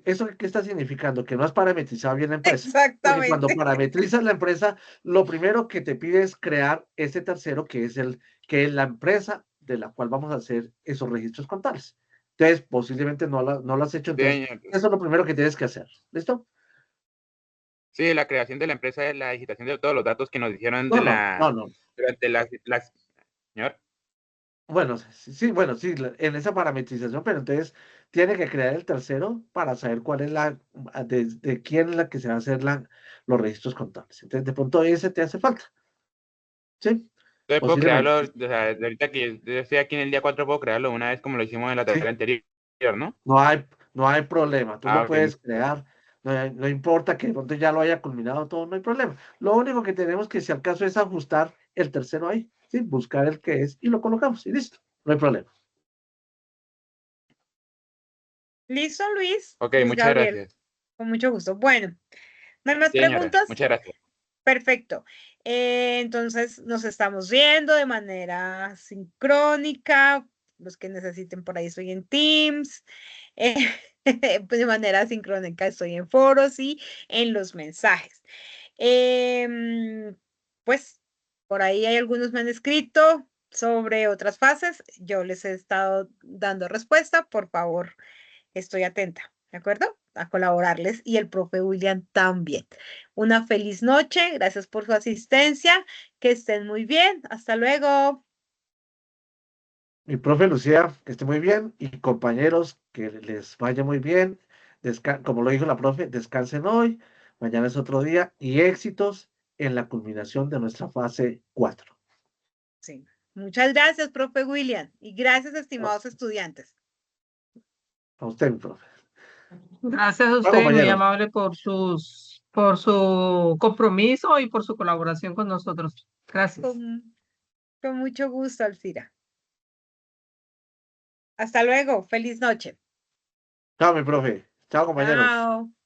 ¿eso qué está significando? Que no has parametrizado bien la empresa. Porque cuando Exactamente. parametrizas la empresa, lo primero que te pide es crear ese tercero, que es la empresa de la cual vamos a hacer esos registros contables. Entonces, posiblemente no lo has hecho. Sí, Entonces, señor. eso es lo primero que tienes que hacer. ¿Listo? Sí, la creación de la empresa es la digitación de todos los datos que nos dijeron No. durante señor. Bueno, sí, bueno, sí, en esa parametrización, pero entonces tiene que crear el tercero para saber cuál es de quién es la que se va a hacer los registros contables. Entonces, de pronto ese te hace falta. ¿Sí? Entonces puedo Posiblemente. crearlo, o sea, de ahorita que yo estoy aquí en el día 4 puedo crearlo una vez como lo hicimos en la Sí, tarea anterior, ¿no? no hay problema. Tú lo Ok, puedes crear. No importa que de pronto ya lo haya culminado todo, no hay problema. Lo único que tenemos que, si al caso, es ajustar el tercero ahí. ¿Sí? Buscar el que es y lo colocamos y listo. No hay problema. ¿Listo, Luis? ok, Luis muchas Gabriel, gracias. con mucho gusto. Bueno, ¿no hay más Sí, señora, preguntas? muchas gracias. Perfecto. Entonces nos estamos viendo de manera sincrónica. Los que necesiten por ahí estoy en Teams. eh, pues de manera sincrónica estoy en foros y en los mensajes. Pues por ahí hay algunos me han escrito sobre otras fases. Yo les he estado dando respuesta. Por favor, estoy atenta, ¿de acuerdo? A colaborarles y el profe William también. Una feliz noche, gracias por su asistencia, que estén muy bien, hasta luego. Mi profe Lucía, que esté muy bien, y compañeros, que les vaya muy bien. Como lo dijo la profe, descansen hoy, mañana es otro día, y éxitos en la culminación de nuestra fase 4. Sí. Muchas gracias, profe William, y gracias, A estimados estudiantes. usted, mi profe. Gracias a Bueno, usted, muy compañeros, amable por su compromiso y por su colaboración con nosotros. Gracias. Con mucho gusto, Alcira. Hasta luego, feliz noche. chao, mi profe. Chao, compañeros. Chao.